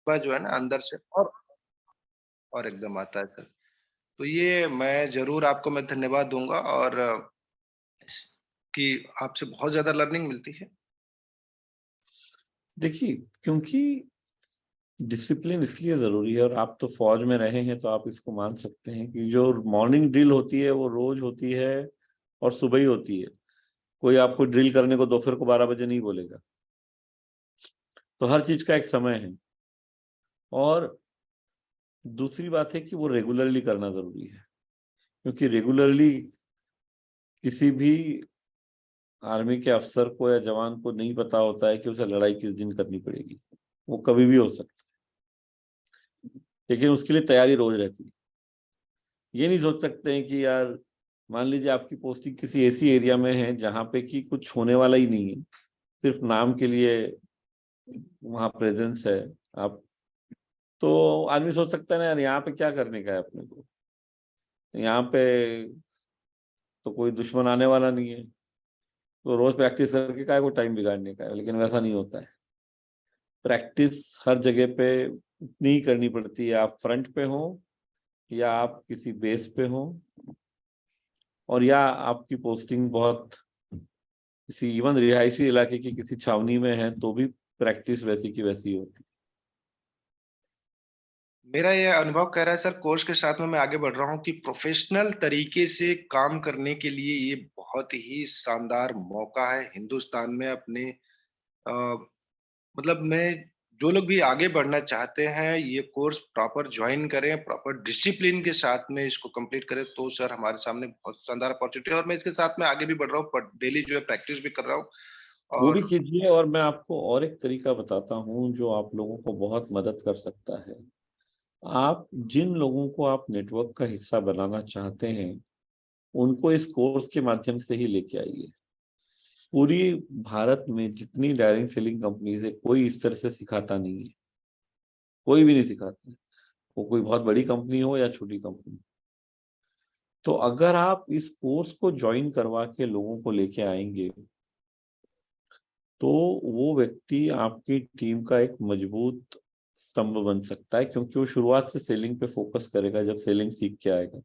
जज्बा जो है ना अंदर से और एकदम आता है सर। तो ये मैं ज़रूर आपको मैं धन्यवाद दूँगा और इस कि आपसे बहुत ज़्यादा लर्निंग मिलती है। देखिए, क्योंकि डिसिप्लिन इसलिए ज़रूरी है और आप तो फ़ौज में रहे हैं, तो आप इसको मान सकते हैं कि जो मॉर्निंग ड्रिल होती है, वो रोज़ होती है और सुबह ही होती है। कोई आपको ड्रिल करने को दोपहर को 12 बजे नहीं बोलेगा। तो हर चीज़ का एक समय है और दूसरी बात है कि वो रेगुलरली करना ज़रूरी है, क्योंकि रेगुलरली किसी भी आर्मी के अफ़सर को या जवान को नहीं पता होता है कि उसे लड़ाई किस दिन करनी पड़ेगी। वो कभी भी हो सकता है, लेकिन उसके लिए तैयारी रोज़ रहती है। ये नहीं सोच सकते हैं कि यार मान लीजिए आपकी पोस्टिंग किसी ऐसी एरिया में है जहाँ पे कि कुछ होने वाला ही नहीं है, सिर्फ नाम के लिए वहाँ प्रेजेंस है आप, तो आदमी सोच सकता है ना यार यहाँ पे क्या करने का है अपने को, यहाँ पे तो कोई दुश्मन आने वाला नहीं है, तो रोज प्रैक्टिस करके काय को टाइम बिगाड़ने का है। लेकिन वैसा नहीं होता है। प्रैक्टिस हर जगह पे उतनी ही करनी पड़ती है, आप फ्रंट पे हो या आप किसी बेस पे हो और या आपकी पोस्टिंग बहुत किसी इवन रिहायशी इलाके की किसी छावनी में है, तो भी प्रैक्टिस वैसी की वैसी होती मेरा ये अनुभव कह रहा है सर कोर्स के साथ में मैं आगे बढ़ रहा हूँ कि प्रोफ़ेशनल तरीके से काम करने के लिए ये बहुत ही शानदार मौका है हिंदुस्तान में अपने अ, मतलब मैं जो लोग भी आगे बढ़ना चाहते हैं, ये कोर्स प्रॉपर जॉइन करें, प्रॉपर डिसिप्लिन के साथ में इसको कंप्लीट करें, तो सर हमारे सामने बहुत शानदार अपॉर्च्युनिटी है और मैं इसके साथ में आगे भी बढ़ रहा हूँ, पर डेली जो है प्रैक्टिस भी कर रहा हूँ है। वो भी और कीजिए और मैं आपको और एक तरीका बताता हूँ जो आप लोगों को बहुत मदद कर सकता है। आप जिन लोगों को आप नेटवर्क का हिस्सा बनाना चाहते हैं, उनको इस कोर्स के माध्यम से ही लेके आइए। पूरी भारत में जितनी डायरेक्ट सेलिंग कंपनीज है, कोई इस तरह से सिखाता नहीं है, कोई भी नहीं सिखाता है। वो कोई बहुत बड़ी कंपनी हो या छोटी कंपनी। तो अगर आप इस कोर्स को ज्वाइन करवा के लोगों को लेके आएंगे, तो वो व्यक्ति आपकी टीम का एक मजबूत स्तंभ बन सकता है, क्योंकि वो शुरुआत से सेलिंग पे फोकस करेगा जब सेलिंग सीख के आएगा।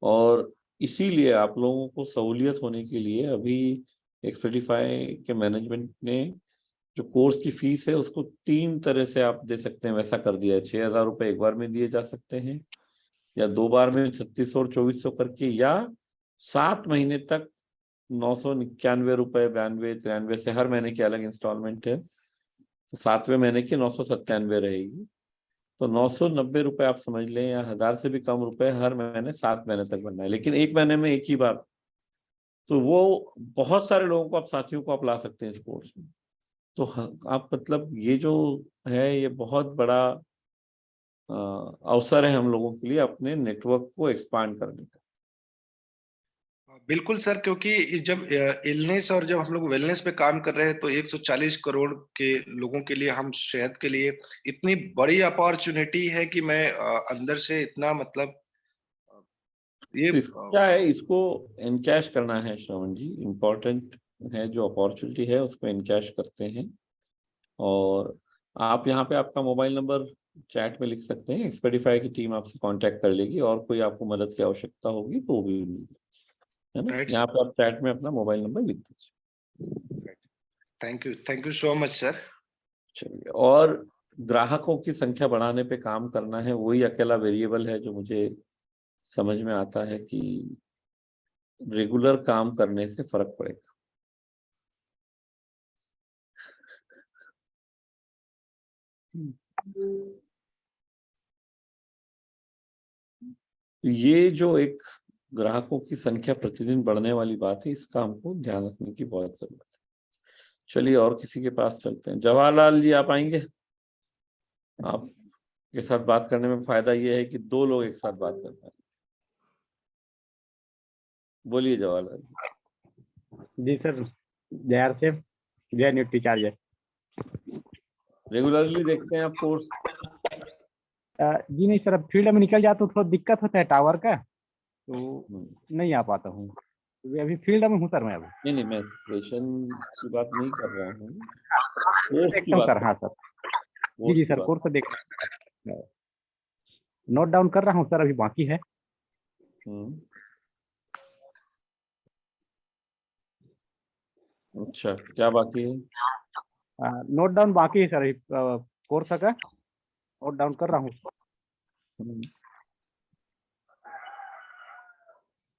और इसीलिए आप लोगों को सहूलियत होने के लिए अभी एक्सपेडिफाई के मैनेजमेंट ने जो कोर्स की फीस है उसको 3 तरह से आप दे सकते हैं, वैसा कर दिया है। 6,000 रुपये एक बार में दिए जा सकते हैं, या 2 बार में 3600 और 2400 करके, या 7 महीने तक 999 रुपये, 92, 93 से हर महीने की अलग इंस्टॉलमेंट है। तो 7वें महीने की 997 रहेगी। तो 990 रुपये आप समझ लें, या 1000 से भी कम रुपए हर महीने 7 महीने तक भरना है, लेकिन एक महीने में एक ही बार। तो वो बहुत सारे लोगों को आप, साथियों को आप ला सकते हैं इस कोर्स में। तो आप मतलब ये जो है ये बहुत बड़ा अवसर है हम लोगों के लिए अपने नेटवर्क को एक्सपांड करने का। बिल्कुल सर क्योंकि जब इलनेस और जब हम लोग वेलनेस पे काम कर रहे हैं तो 140 करोड़ के लोगों के लिए हम सेहत के लिए इतनी बड़ी अपॉर्चुनिटी है कि मैं अंदर से इतना मतलब अ, ये तो इसको क्या है, इसको एनकैश करना है श्रवण जी, इम्पोर्टेंट है। जो अपॉर्चुनिटी है उसको एनकैश करते हैं। और आप यहाँ पे आपका मोबाइल नंबर चैट में लिख सकते हैं, एक्सपेडिफाई की टीम आपसे कांटेक्ट कर लेगी, और कोई आपको मदद की आवश्यकता होगी तो भी, है ना, राइट यहाँ पे आप चैट में अपना मोबाइल नंबर लिख दीजिए। Thank you so much sir. चलिए, और ग्राहकों की संख्या बढ़ाने पे काम करना है, वही अकेला वेरिएबल है जो मुझे समझ में आता है कि रेगुलर काम करने से फर्क पड़ेगा। ये जो एक ग्राहकों की संख्या प्रतिदिन बढ़ने वाली बात है, इसका हमको ध्यान रखने की बहुत जरूरत है। चलिए और किसी के पास चलते हैं। जवाहरलाल जी आप आएंगे? आपके साथ बात करने में फायदा ये है कि 2 लोग एक साथ बात कर पाए। बोलिए जवाहरलाल जी। जी सर, जय आरसीएफ, जय न्यूट्री चार्जर। रेगुलरली देखते हैं आप कोर्स? जी नहीं सर, अब फील्ड में निकल जाता हूँ, थोड़ा दिक्कत होता है टावर का, तो नहीं नहीं आ पाता हूँ। अभी फील्ड में हूँ सर मैं अभी। नहीं, मैं सेशन की बात नहीं कर रहा हूँ, कोर्स की देखता हूँ बात सर, कर हाँ रहा सर। जी जी सर, कोर्स तो देख नोट डाउन कर रहा हूँ सर, अभी बाकी है। अच्छा, क्या बाकी है? नोट डाउन बाकी है सर, अभी कोर्स का नोट डाउन कर रहा हूँ।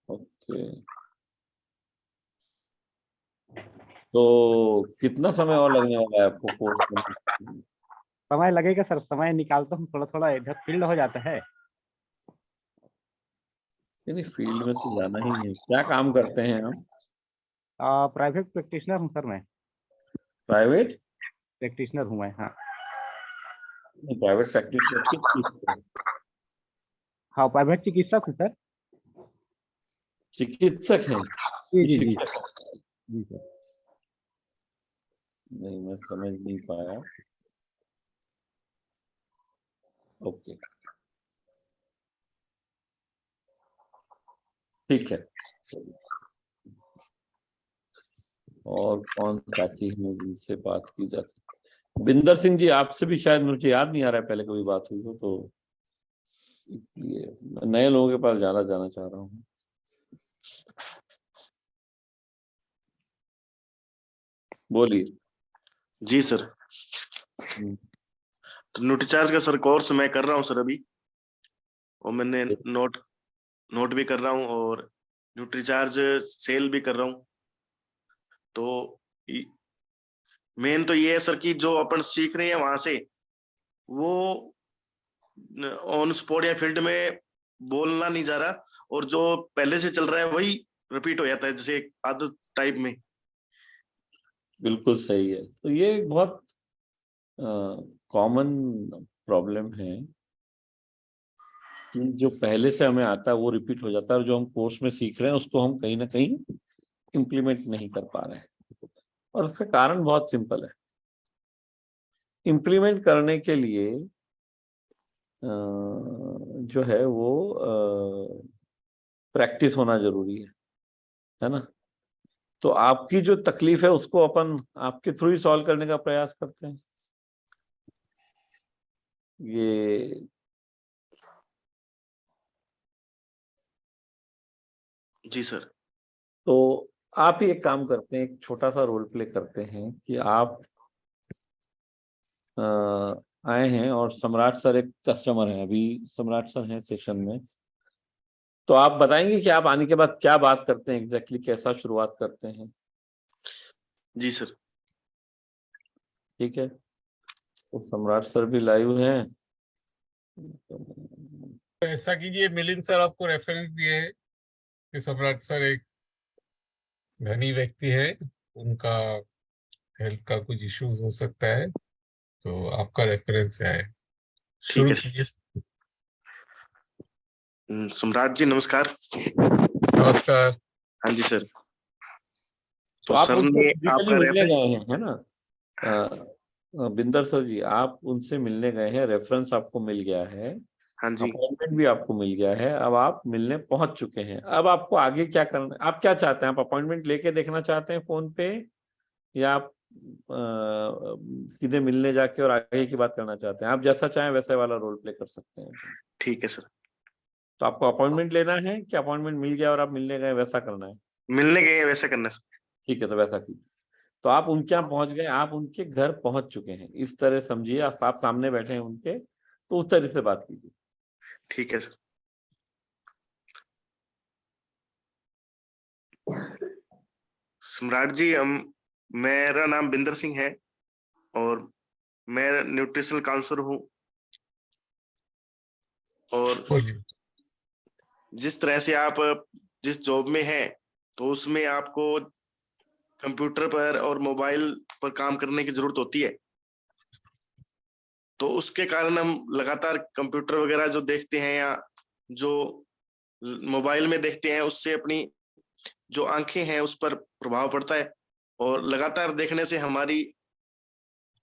ओके, तो कितना समय और लगने वाला है आपको कोर्स में? समय लगेगा सर, समय निकालता हूँ थोड़ा थोड़ा, इधर फील्ड हो जाता है। नहीं, फील्ड में तो जाना ही है। क्या काम करते हैं आप? प्राइवेट प्रैक्टिशनर हूँ सर मैं। प्राइवेट? प्रैक्टिशनर हूँ मैं, हाँ। प्राइवेट प्रैक्टिस किस चीज़ पे? हाँ, प्राइवेट चिकित्सक हूँ सर। चिकित्सक हैं जी कि जी जी शिक्षक? जी सर। नहीं, मैं समझ नहीं पाया। ओके, ठीक है। और कौन साथी हैं जिनसे बात की जा सकती? बिंदर सिंह जी, आपसे भी शायद मुझे याद नहीं आ रहा है पहले कभी बात हुई हो, तो इसलिए मैं नए लोगों के पास जाना चाह रहा हूँ। बोलिए। जी सर, तो न्यूट्रीचार्ज का सर कोर्स मैं कर रहा हूँ सर अभी, और मैंने नोट भी कर रहा हूँ और न्यूट्रीचार्ज सेल भी कर रहा हूँ। तो मेन तो ये है सर कि जो अपन सीख रहे हैं वहां से वो ऑन स्पॉट या फील्ड में बोलना नहीं जा रहा, और जो पहले से चल रहा है वही रिपीट हो जाता है, जैसे एक आदत टाइप में। बिल्कुल सही है। तो ये एक बहुत कॉमन प्रॉब्लम है कि जो पहले से हमें आता है वो रिपीट हो जाता है, और जो हम कोर्स में सीख रहे हैं उसको हम कहीं ना कहीं इम्प्लीमेंट नहीं कर पा रहे हैं। और उसका कारण बहुत सिंपल है। इम्प्लीमेंट करने के लिए जो है वो प्रैक्टिस होना जरूरी है ना? तो आपकी जो तकलीफ है उसको अपन आपके थ्रू ही सॉल्व करने का प्रयास करते हैं। ये जी सर। तो आप ही एक काम करते हैं, एक छोटा सा रोल प्ले करते हैं कि आप आए हैं और सम्राट सर एक कस्टमर हैं, अभी सम्राट सर हैं सेशन में। तो आप बताएंगे कि आप आने के बाद क्या बात करते हैं, एग्जैक्टली कैसा शुरुआत करते हैं? जी सर। ठीक है, तो सम्राट सर भी लाइव हैं। तो ऐसा कीजिए, मिलिंद सर आपको रेफरेंस दिए हैं कि सम्राट सर एक धनी व्यक्ति है, उनका हेल्थ का कुछ इश्यूज हो सकता है, तो आपका रेफरेंस है। ठीक शुरू है सर। कीजिए। सम्राट जी नमस्कार। नमस्कार। हाँ जी सर। तो तो आप सर उनसे ने फिजिकली आपका मिलने रेफरेंस। गए हैं, है ना? बिंदर सर जी, आप उनसे मिलने गए हैं, रेफरेंस आपको मिल गया है, हाँ जी। अपॉइंटमेंट भी आपको मिल गया है, अब आप मिलने पहुंच चुके हैं। अब आपको आगे क्या करना है? आप क्या चाहते हैं? आप अपॉइंटमेंट लेके देखना चाहते हैं फोन पे, या आप सीधे मिलने जाके और आगे की बात करना चाहते हैं? आप जैसा चाहें वैसे वाला रोल प्ले कर सकते हैं। ठीक है सर। तो आपको अपॉइंटमेंट लेना है कि अपॉइंटमेंट मिल गया और आप मिलने गए, वैसा करना है? मिलने गए हैं वैसे करना सर। ठीक है, तो वैसा कीजिए। तो आप उनके यहाँ पहुंच गए, आप उनके घर पहुंच चुके हैं, इस तरह समझिए। आप सामने बैठे हैं उनके, तो उस तरह से बात कीजिए। ठीक है सर। सम्राट जी, मेरा नाम बिंदर सिंह है और मैं न्यूट्रिशनल काउंसलर हूँ। और बोलिए। जिस तरह से आप जिस जॉब में हैं, तो उसमें आपको कंप्यूटर पर और मोबाइल पर काम करने की जरूरत होती है। तो उसके कारण हम लगातार कंप्यूटर वगैरह जो देखते हैं या जो मोबाइल में देखते हैं, उससे अपनी जो आंखें हैं उस पर प्रभाव पड़ता है, और लगातार देखने से हमारी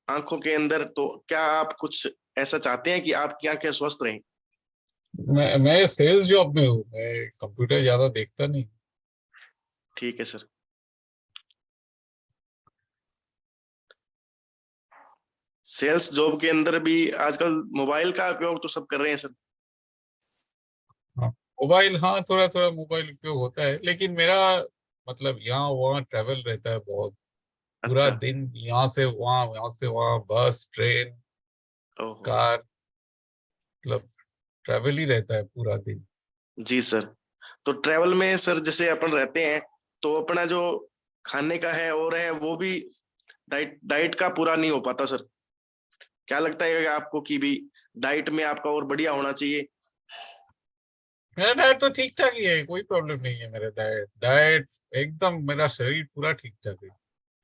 आंखों के अंदर। तो क्या आप कुछ ऐसा चाहते हैं कि आपकी आंखें स्वस्थ रहें? मैं सेल्स जॉब में हूँ, मैं कंप्यूटर ज्यादा देखता नहीं। ठीक है सर। सेल्स जॉब के अंदर भी आजकल मोबाइल का उपयोग तो सब कर रहे हैं सर। मोबाइल, हाँ थोड़ा थोड़ा मोबाइल उपयोग होता है, लेकिन मेरा मतलब यहाँ वहाँ ट्रैवल रहता है बहुत, पूरा अच्छा। दिन यहाँ से वहाँ बस ट्रेन ओहो। कार, मतलब ट्रैवल ही रहता है पूरा दिन। जी सर। तो ट्रैवल में सर जैसे अपन रहते हैं तो अपना जो खाने का है और है वो भी डाइट का पूरा नहीं हो पाता सर। क्या लगता है आपको कि भी डाइट में आपका और बढ़िया होना चाहिए? मेरा डाइट तो ठीक ठाक ही है, कोई प्रॉब्लम नहीं है। मेरा डाइट एकदम, मेरा शरीर पूरा ठीक ठाक है।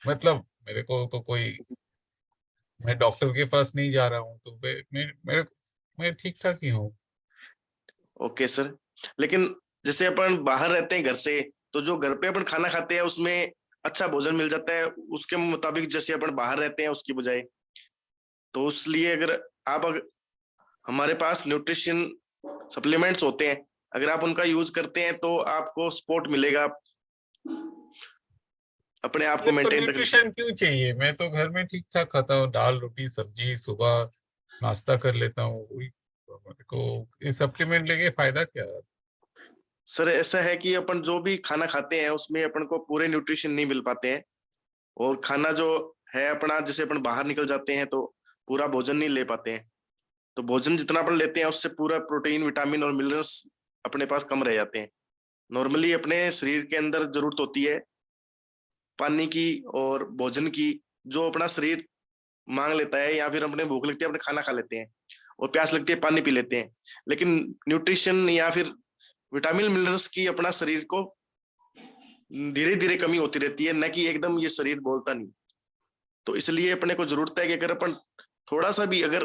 मतलब मेरे को तो कोई, मैं डॉक्टर के पास नहीं जा रहा हूँ, तो मैं ठीक ठाक ही हूँ। Okay sir. लेकिन जैसे अपन बाहर रहते हैं घर से, तो जो घर पे अपन खाना खाते हैं उसमें अच्छा भोजन मिल जाता है उसके मुताबिक जैसे अपन बाहर रहते हैं उसकी बजाय। तो इसलिए अगर हमारे पास न्यूट्रिशन सप्लीमेंट्स होते हैं, अगर आप उनका यूज करते हैं तो आपको सपोर्ट मिलेगा अपने आप को मेरे को मेंटेन रखने के लिए। न्यूट्रिशन क्यों चाहिए? मैं तो घर में ठीक ठाक खाता हूँ, दाल रोटी सब्जी, सुबह नाश्ता कर लेता हूँ। मेरे को ये सप्लीमेंट लेके फायदा क्या है? सर ऐसा है कि अपन जो भी खाना खाते हैं उसमें अपन को पूरे न्यूट्रिशन नहीं मिल पाते हैं, और खाना जो है अपना, जैसे अपन बाहर निकल जाते हैं तो पूरा भोजन नहीं ले पाते हैं। तो भोजन जितना अपन लेते हैं उससे पूरा प्रोटीन विटामिन और मिनरल्स अपने पास कम रह जाते हैं। नॉर्मली अपने शरीर के अंदर जरूरत होती है पानी की और भोजन की, जो अपना शरीर मांग लेता है, या फिर अपने भूख लगती है अपने खाना खा लेते हैं, और प्यास लगती है पानी पी लेते हैं। लेकिन न्यूट्रिशन या फिर विटामिन मिनरल्स की अपना शरीर को धीरे धीरे कमी होती रहती है, न कि एकदम ये शरीर बोलता नहीं। तो इसलिए अपने को जरूरत है कि अगर अपन थोड़ा सा भी अगर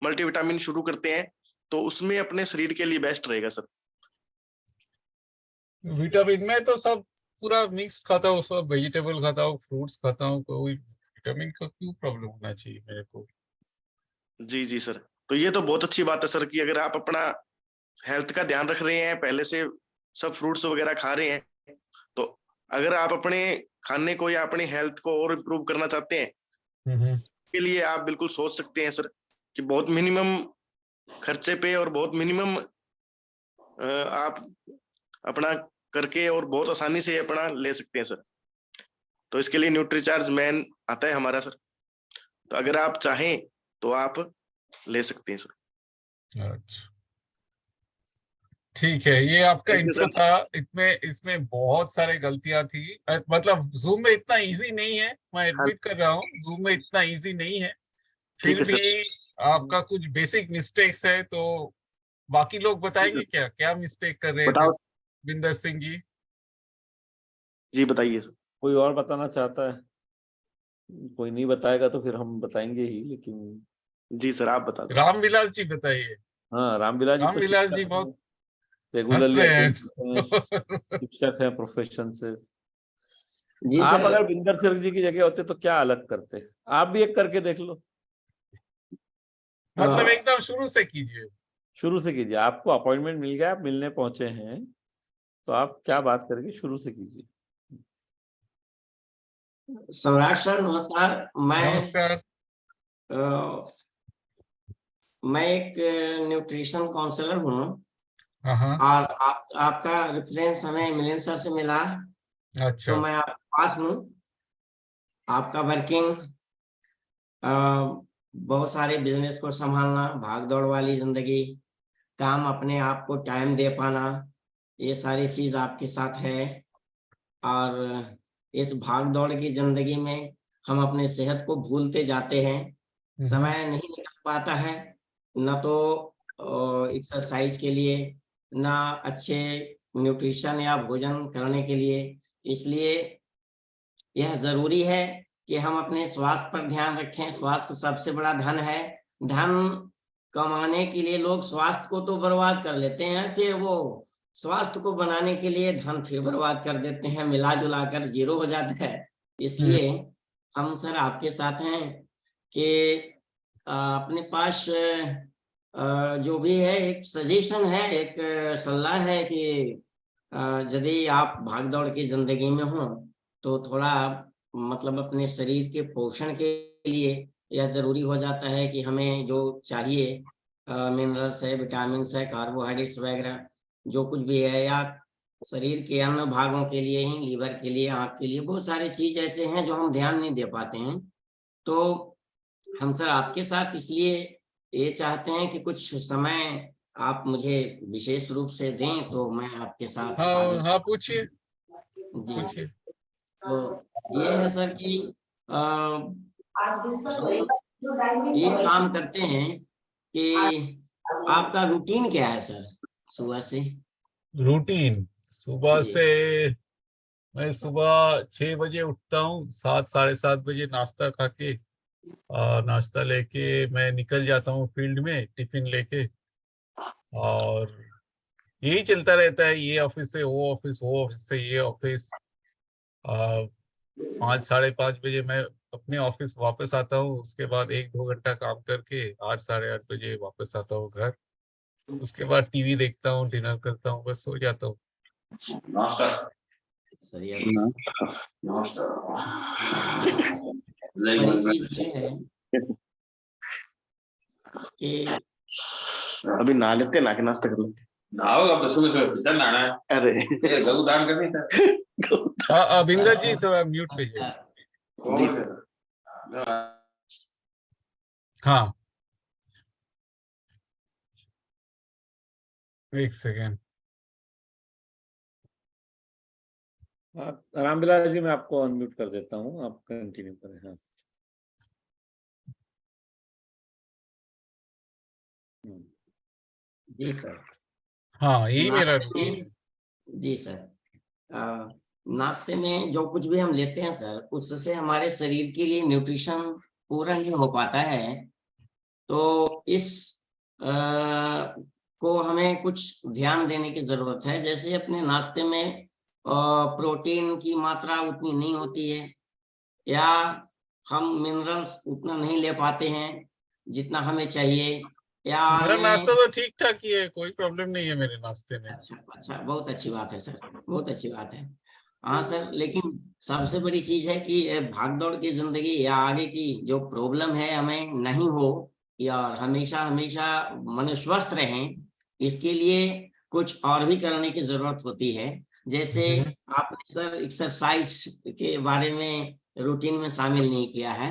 मल्टीविटामिन शुरू करते हैं तो उसमें अपने शरीर के लिए बेस्ट रहेगा सर। विटामिन में तो सब पूरा मिक्स खाता हूँ, सब वेजिटेबल खाता हूँ, फ्रूट्स खाता हूँ, कोई विटामिन का क्यों प्रॉब्लम होना चाहिए मेरे को? जी जी सर। तो ये तो बहुत अच्छी बात है सर कि अगर आप अपना हेल्थ का ध्यान रख रहे हैं, पहले से सब फ्रूट्स वगैरह खा रहे हैं, तो अगर आप अपने खाने को या अपनी हेल्थ को और इम्प्रूव करना चाहते हैं के लिए आप बिल्कुल सोच सकते हैं सर कि बहुत मिनिमम खर्चे पे और बहुत मिनिमम आप अपना करके और बहुत आसानी से अपना ले सकते हैं सर। तो इसके लिए न्यूट्रीचार्ज मैन आता है हमारा सर, तो अगर आप चाहें तो आप ले सकते हैं सर। अच्छा ठीक है, ये आपका थैंक यू इंट्रो सर। था। इसमें बहुत सारे गलतियां थी, मतलब जूम में इतना इजी नहीं है, मैं हाँ एडमिट कर रहा हूँ, जूम में इतना इजी नहीं है। ठीक फिर है भी सर। आपका कुछ बेसिक मिस्टेक्स है, तो बाकी लोग बताएंगे क्या क्या मिस्टेक कर रहे थे बताओ। विंदर सिंह जी? जी बताइए सर। कोई और बताना चाहता है? कोई नहीं बताएगा तो फिर हम बताएंगे ही, लेकिन जी सर आप बता दो। हाँ, रामविलास जी बताइए। रामविलास जी तो रामविलास जी शिक्षक हैं, बहुत हंस रेगुलरली रहे अटेंड करते हैं, हैं। शिक्षक हैं प्रोफेशन से। जी आप सर। अगर बिंदर सिंह जी की जगह होते तो क्या अलग करते? आप भी एक करके देख लो, मतलब एकदम शुरू से कीजिए। शुरू से कीजिए। आपको अपॉइंटमेंट मिल गया, आप मिलने पहुंचे हैं, तो आप क्या बात करेंगे, शुरू से कीजिए। सम्राट सर नमस्कार। नमस्कार। मैं एक न्यूट्रिशन काउंसलर हूँ, हाँ हाँ। और आपका रेफरेंस हमें मिलिंद सर से मिला, अच्छा। तो मैं आपके पास हूँ। आपका वर्किंग, बहुत सारे बिजनेस को संभालना, भाग दौड़ वाली जिंदगी, काम अपने आप को टाइम दे पाना, ये सारी चीज आपके साथ है। और इस भाग दौड़ की जिंदगी में हम अपने सेहत को भूलते जाते हैं, समय नहीं निकल पाता है, न तो एक्सरसाइज के लिए, ना अच्छे न्यूट्रिशन या भोजन करने के लिए। इसलिए यह जरूरी है कि हम अपने स्वास्थ्य पर ध्यान रखें। स्वास्थ्य सबसे बड़ा धन है। धन कमाने के लिए लोग स्वास्थ्य को तो बर्बाद कर लेते हैं, फिर वो स्वास्थ्य को बनाने के लिए धन फिर बर्बाद कर देते हैं, मिला जुला कर जीरो हो जाता है। इसलिए हम सर आपके साथ हैं कि अपने पास जो भी है एक सजेशन है, एक सलाह है कि यदि आप भागदौड़ की जिंदगी में हो तो थोड़ा मतलब अपने शरीर के पोषण के लिए यह जरूरी हो जाता है कि हमें जो चाहिए मिनरल्स है, विटामिन है, कार्बोहाइड्रेट्स वगैरह जो कुछ भी है, या शरीर के अन्य भागों के लिए ही, लीवर के लिए, आँख के लिए, बहुत सारे चीज ऐसे हैं जो हम ध्यान नहीं दे पाते हैं। तो हम सर आपके साथ इसलिए ये चाहते हैं कि कुछ समय आप मुझे विशेष रूप से दें, तो मैं आपके साथ आगे। हाँ पूछिए जी, पूछिए। तो ये है सर कि हम ये काम करते हैं कि आपका रूटीन क्या है सर सुबह से? रूटीन सुबह जी। से मैं सुबह 6 बजे उठता हूँ, 7 साढ़े 7 बजे नाश्ता खा के नाश्ता लेके मैं निकल जाता हूँ फील्ड में टिफिन लेके, और यही चलता रहता है, ये ऑफिस से वो ऑफिस, वो ऑफिस से ये ऑफिस। 5 साढ़े 5 बजे मैं अपने ऑफिस वापस आता हूँ, उसके बाद 1-2 घंटा काम करके 8 साढ़े 8 बजे वापस आता हूँ घर। उसके बाद टीवी देखता हूँ, डिनर करता हूँ, बस सो जाता हूँ। सही है। बड़ी चीज ये है कि अभी नहा लेते, नहा के नाश्ता कर लेते। नहाओ अब, सुबह सुबह किचन नहाना है। अरे गऊ दान करनी था। अभिंदर जी थोड़ा म्यूट पे जाइए। जी हाँ, एक सेकेंड। रामविलास जी, मैं आपको अनम्यूट कर देता हूँ, आप कंटिन्यू करें। हाँ जी सर। हाँ, यही मेरा नाश्ते में, जी सर, नाश्ते में जो कुछ भी हम लेते हैं सर, उससे हमारे शरीर के लिए न्यूट्रिशन पूरा नहीं हो पाता है। तो इस को हमें कुछ ध्यान देने की जरूरत है। जैसे अपने नाश्ते में प्रोटीन की मात्रा उतनी नहीं होती है, या हम मिनरल्स उतना नहीं ले पाते हैं जितना हमें चाहिए, या मेरा अन्य। नाश्ता तो ठीक ठाक ही है, कोई प्रॉब्लम नहीं है मेरे नाश्ते में। अच्छा, बहुत अच्छी बात है सर, बहुत अच्छी बात है। हाँ सर, लेकिन सबसे बड़ी चीज है कि भागदौड़ की जिंदगी या आगे की जो प्रॉब्लम है हमें नहीं हो, या हमेशा हमेशा मन स्वस्थ रहें, इसके लिए कुछ और भी करने की जरूरत होती है। जैसे आपने सर एक्सरसाइज के बारे में रूटीन में शामिल नहीं किया है,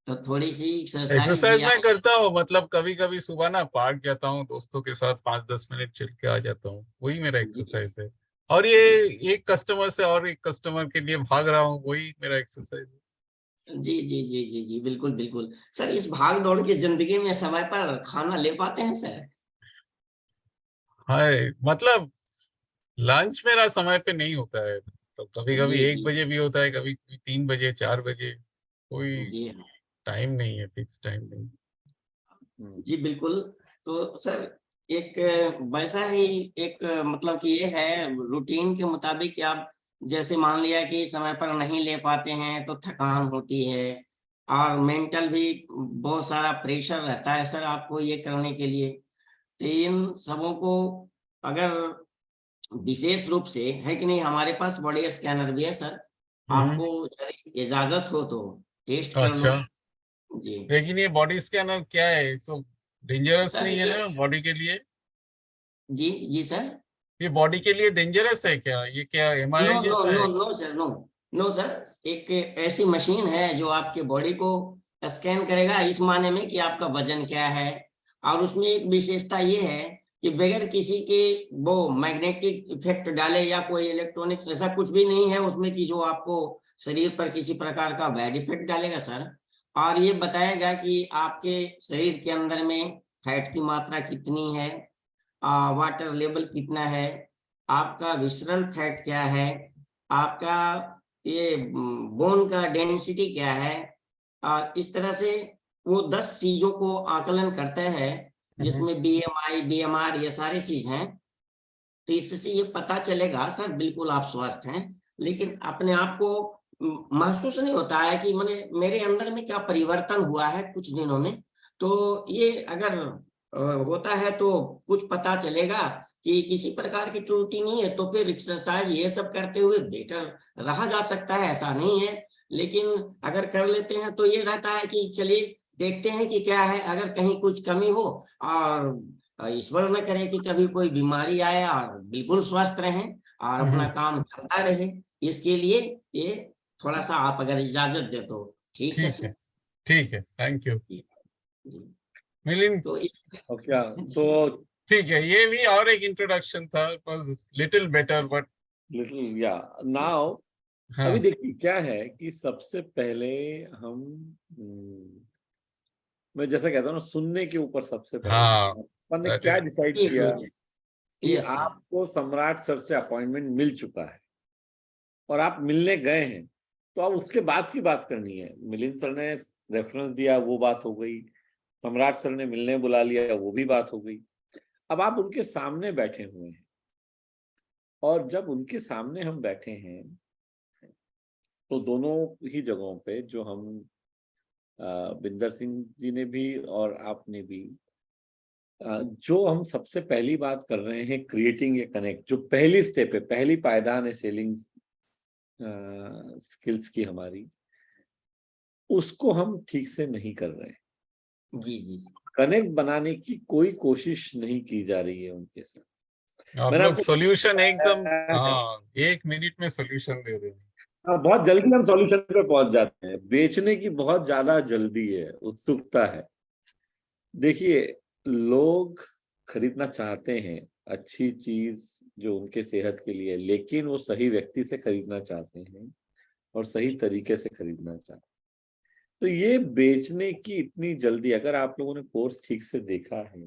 तो थोड़ी सी एक्सरसाइज एक्सरसाइज या। मैं करता हूँ, मतलब कभी कभी सुबह ना पार्क जाता हूँ दोस्तों के साथ, 5-10 मिनट चल के आ जाता हूँ, वही मेरा जी एक्सरसाइज है। और ये जी एक कस्टमर से और एक कस्टमर के लिए भाग रहा हूँ, वही मेरा एक्सरसाइज है। जी जी जी जी जी, बिल्कुल बिल्कुल सर। इस भाग दौड़ की जिंदगी में समय पर खाना ले पाते हैं सर? हाँ, मतलब लंच मेरा समय पे नहीं होता है, तो कभी कभी जी 1 जी बजे भी होता है, कभी 3 बजे, 4 बजे, कोई जी हाँ, टाइम नहीं है, फिक्स टाइम नहीं। जी बिल्कुल। तो सर एक वैसा ही एक मतलब कि ये है रूटीन के मुताबिक, आप जैसे मान लिया कि समय पर नहीं ले पाते हैं तो थकान होती है, और मेंटल भी बहुत सारा प्रेशर रहता है सर आपको ये करने के लिए। तो इन सबों को अगर विशेष रूप से है कि नहीं, हमारे पास बॉडी स्कैनर भी है सर, हम्म। आपको यदि इजाजत हो तो टेस्ट कर लो। अच्छा, जी लेकिन ये बॉडी स्कैनर क्या है, तो डेंजरस सर, नहीं है ना बॉडी के लिए? जी जी सर। ये बॉडी के लिए डेंजरस है क्या? ये क्या नो एमआरआई नो जैसा नो है? No sir, no no sir. एक ऐसी मशीन है जो आपके बॉडी को स्कैन करेगा, इस माने में कि आपका वजन क्या है। और उसमें एक विशेषता ये है कि बगैर किसी के वो मैग्नेटिक इफेक्ट डाले या कोई इलेक्ट्रॉनिक्स, ऐसा कुछ भी नहीं है उसमें कि जो आपको शरीर पर किसी प्रकार का बैड इफेक्ट डालेगा सर। और ये बताएगा कि आपके शरीर के अंदर में फैट की मात्रा कितनी है, वाटर लेवल कितना है, आपका विसरल फैट क्या है, आपका ये बोन का डेंसिटी क्या है। और इस तरह से वो 10 चीजों को आकलन करता है, जिसमें बीएमआई, बीएमआर, ये सारी चीज हैं। तो इससे ये पता चलेगा सर बिल्कुल आप स्वस्थ हैं, लेकिन अपने आप को महसूस नहीं होता है कि मैंने मेरे अंदर में क्या परिवर्तन हुआ है कुछ दिनों में। तो ये अगर होता है तो कुछ पता चलेगा कि किसी प्रकार की त्रुटि नहीं है, तो फिर एक्सरसाइज ये सब करते हुए बेटर रहा जा सकता है, ऐसा नहीं है। लेकिन अगर कर लेते हैं तो ये रहता है कि चलिए देखते हैं कि क्या है, अगर कहीं कुछ कमी हो, और ईश्वर न करे कि कभी कोई बीमारी आए, और बिल्कुल स्वस्थ रहें और अपना काम चलता रहे। इसके लिए ये थोड़ा सा आप अगर इजाजत दे तो ठीक है सर। ठीक है, थैंक यू जी। मिलिंद। तो इस क्या तो ठीक है, ये भी और एक इंट्रोडक्शन था, लिटिल बेटर बट लिटिल या नाउ हाँ अभी देखिए क्या है कि सबसे पहले हम मैं जैसा कहता हूँ ना, सुनने के ऊपर सबसे पहले हाँ अपन ने that क्या is- डिसाइड किया कि यस सर। आपको सम्राट सर से अपॉइंटमेंट मिल चुका है और आप मिलने गए हैं, तो अब उसके बाद की बात करनी है। मिलिंद सर ने रेफरेंस दिया, वो बात हो गई। सम्राट सर ने मिलने बुला लिया, वो भी बात हो गई। अब आप उनके सामने बैठे हुए हैं, और जब उनके सामने हम बैठे हैं तो दोनों ही जगहों पे जो हम बिंदर सिंह जी ने भी और आपने भी जो हम सबसे पहली बात कर रहे हैं, क्रिएटिंग ए कनेक्ट, जो पहली स्टेप है, पहली पायदान है सेलिंग स्किल्स की हमारी, उसको हम ठीक से नहीं कर रहे हैं। जी जी कनेक्ट बनाने की कोई कोशिश नहीं की जा रही है उनके साथ। आप मैंने लोग आपको सॉल्यूशन एकदम बताया है, हाँ 1 मिनट में सॉल्यूशन दे रहे हैं। बहुत जल्दी हम सॉल्यूशन पे पहुंच जाते हैं। बेचने की बहुत ज्यादा जल्दी है, उत्सुकता है। देखिए, लोग खरीदना चाहते हैं अच्छी चीज जो उनके सेहत के लिए, लेकिन वो सही व्यक्ति से खरीदना चाहते हैं और सही तरीके से खरीदना चाहते हैं। तो ये बेचने की इतनी जल्दी, अगर आप लोगों ने कोर्स ठीक से देखा है,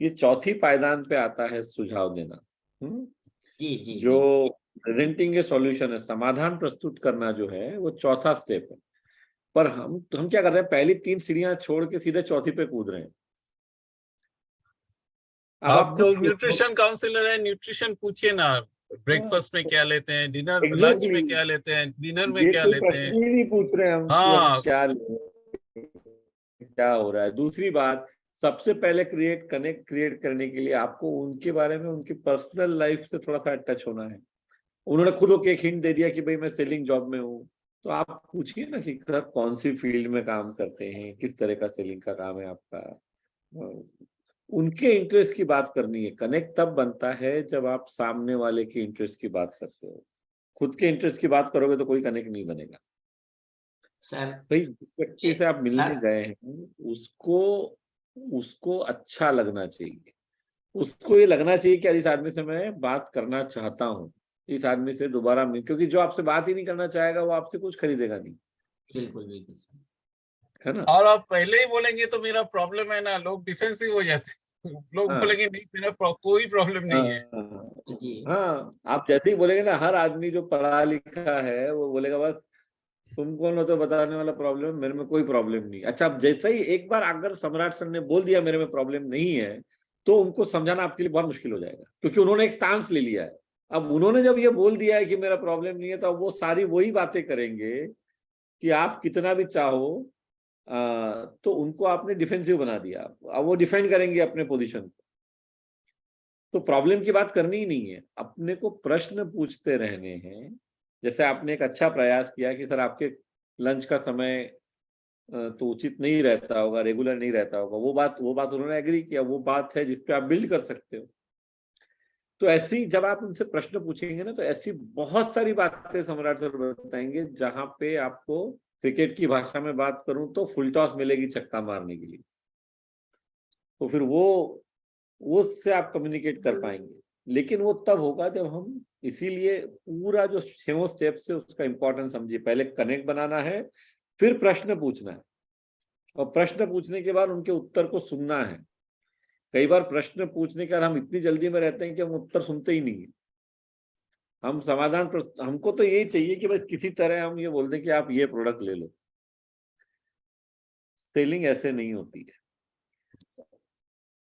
ये चौथी पायदान पे आता है सुझाव देना। जी जी जो जी प्रेजेंटिंग ए सॉल्यूशन है, समाधान प्रस्तुत करना जो है, वो चौथा स्टेप है। पर हम क्या कर रहे हैं, पहली 3 सीढ़ियां छोड़ के सीधे चौथी पे कूद रहे हैं। अब आप आप तो जब न्यूट्रिशन काउंसलर है, न्यूट्रिशन पूछिए ना। ब्रेकफास्ट में क्या लेते हैं, डिनर लंच एग्जैक्टली में क्या लेते हैं, डिनर में ये क्या कोई लेते प्रश्न हैं। ही नहीं पूछ रहे हम कि हम हाँ क्या क्या हो रहा है। दूसरी बात, सबसे पहले कनेक्ट क्रिएट करने के लिए आपको उनके बारे में, उनकी पर्सनल लाइफ से थोड़ा सा टच होना है। उन्होंने खुद होके एक हिंट दे दिया कि भाई मैं सेलिंग जॉब में हूँ, तो आप पूछिए ना कि सर कौन सी फील्ड में काम करते हैं, किस तरह का सेलिंग का काम है आपका। उनके इंटरेस्ट की बात करनी है। कनेक्ट तब बनता है जब आप सामने वाले के इंटरेस्ट की बात करते हो। खुद के इंटरेस्ट की बात करोगे तो कोई कनेक्ट नहीं बनेगा। सर। भाई जिस व्यक्ति से आप मिलने सर गए हैं, उसको उसको अच्छा लगना चाहिए। उसको ये लगना चाहिए कि यार इस आदमी से मैं बात करना चाहता हूँ, इस आदमी से दोबारा मिल, क्योंकि जो आपसे बात ही नहीं करना चाहेगा वो आपसे कुछ खरीदेगा नहीं, बिल्कुल बिल्कुल सर। है ना। और आप पहले ही बोलेंगे तो मेरा प्रॉब्लम है ना, लोग डिफेंसिव हो जाते हैं। लोग हाँ बोलेंगे नहीं मेरा कोई प्रॉब्लम नहीं है। हाँ जी हाँ, आप जैसे ही बोलेंगे ना, हर आदमी जो पढ़ा लिखा है वो बोलेगा बस तुम कौन हो तो बताने वाला, प्रॉब्लम मेरे में कोई प्रॉब्लम नहीं। अच्छा, अब जैसे ही एक बार अगर सम्राट सर ने बोल दिया मेरे में प्रॉब्लम नहीं है, तो उनको समझाना आपके लिए बहुत मुश्किल हो जाएगा, क्योंकि उन्होंने एक स्टांस ले लिया है। अब उन्होंने जब ये बोल दिया है कि मेरा प्रॉब्लम नहीं है, तो अब वो सारी वही बातें करेंगे कि आप कितना भी चाहो, तो उनको आपने डिफेंसिव बना दिया। अब वो डिफेंड करेंगे अपने पोजीशन को। तो प्रॉब्लम की बात करनी ही नहीं है, अपने को प्रश्न पूछते रहने हैं। जैसे आपने एक अच्छा प्रयास किया कि सर आपके लंच का समय तो उचित नहीं रहता होगा, रेगुलर नहीं रहता होगा, वो बात उन्होंने एग्री किया, वो बात है जिसपे आप बिल्ड कर सकते हो। तो ऐसी जब आप उनसे प्रश्न पूछेंगे ना, तो ऐसी बहुत सारी बातें सम्राट सर बताएंगे जहां पे आपको, क्रिकेट की भाषा में बात करूं तो, फुल टॉस मिलेगी छक्का मारने के लिए। तो फिर वो उससे आप कम्युनिकेट कर पाएंगे। लेकिन वो तब होगा जब हम, इसीलिए पूरा जो 6 स्टेप से उसका इंपॉर्टेंस समझिए। पहले कनेक्ट बनाना है, फिर प्रश्न पूछना है, और प्रश्न पूछने के बाद उनके उत्तर को सुनना है। कई बार प्रश्न पूछने के बाद हम इतनी जल्दी में रहते हैं कि हम उत्तर सुनते ही नहीं है। हम हमको तो यही चाहिए कि बस किसी तरह हम ये बोल दें कि आप ये प्रोडक्ट ले लो। सेलिंग ऐसे नहीं होती है।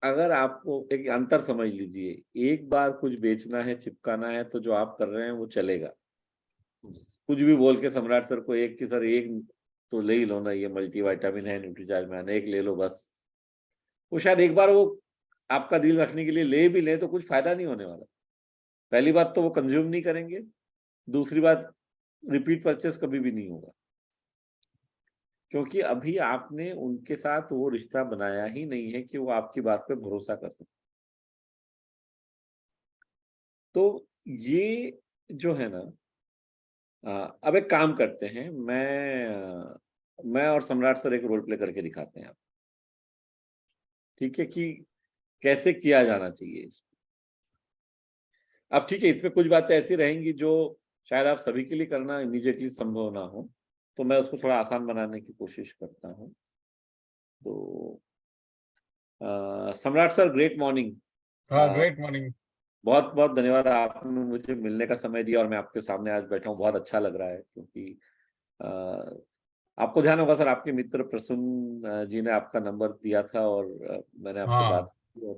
अगर आपको एक अंतर समझ लीजिए, एक बार कुछ बेचना है, चिपकाना है, तो जो आप कर रहे हैं वो चलेगा। कुछ भी बोल के सम्राट सर को एक कि सर एक तो ले ही लो ना, ये मल्टीविटामिन है, न्यूट्रीचार्ज में एक ले लो बस, वो शायद एक बार वो आपका दिल रखने के लिए ले भी ले तो कुछ फायदा नहीं होने वाला। पहली बात तो वो कंज्यूम नहीं करेंगे, दूसरी बात रिपीट परचेस कभी भी नहीं होगा। क्योंकि अभी आपने उनके साथ वो रिश्ता बनाया ही नहीं है कि वो आपकी बात पे भरोसा कर सके। तो ये जो है ना, अब एक काम करते हैं, मैं और सम्राट सर एक रोल प्ले करके दिखाते हैं आप, ठीक है, कि कैसे किया जाना चाहिए इसको। अब ठीक है, इसमें कुछ बातें ऐसी रहेंगी जो शायद आप सभी के लिए करना इमीडिएटली संभव ना हो, तो मैं उसको थोड़ा आसान बनाने की कोशिश करता हूँ। तो सम्राट सर, ग्रेट मॉर्निंग। हाँ, ग्रेट मॉर्निंग। बहुत बहुत धन्यवाद, आपने मुझे मिलने का समय दिया और मैं आपके सामने आज बैठा हूँ। बहुत अच्छा लग रहा है, क्योंकि आपको ध्यान होगा सर, आपके मित्र प्रसून जी ने आपका नंबर दिया था और मैंने आपसे हाँ। बात की।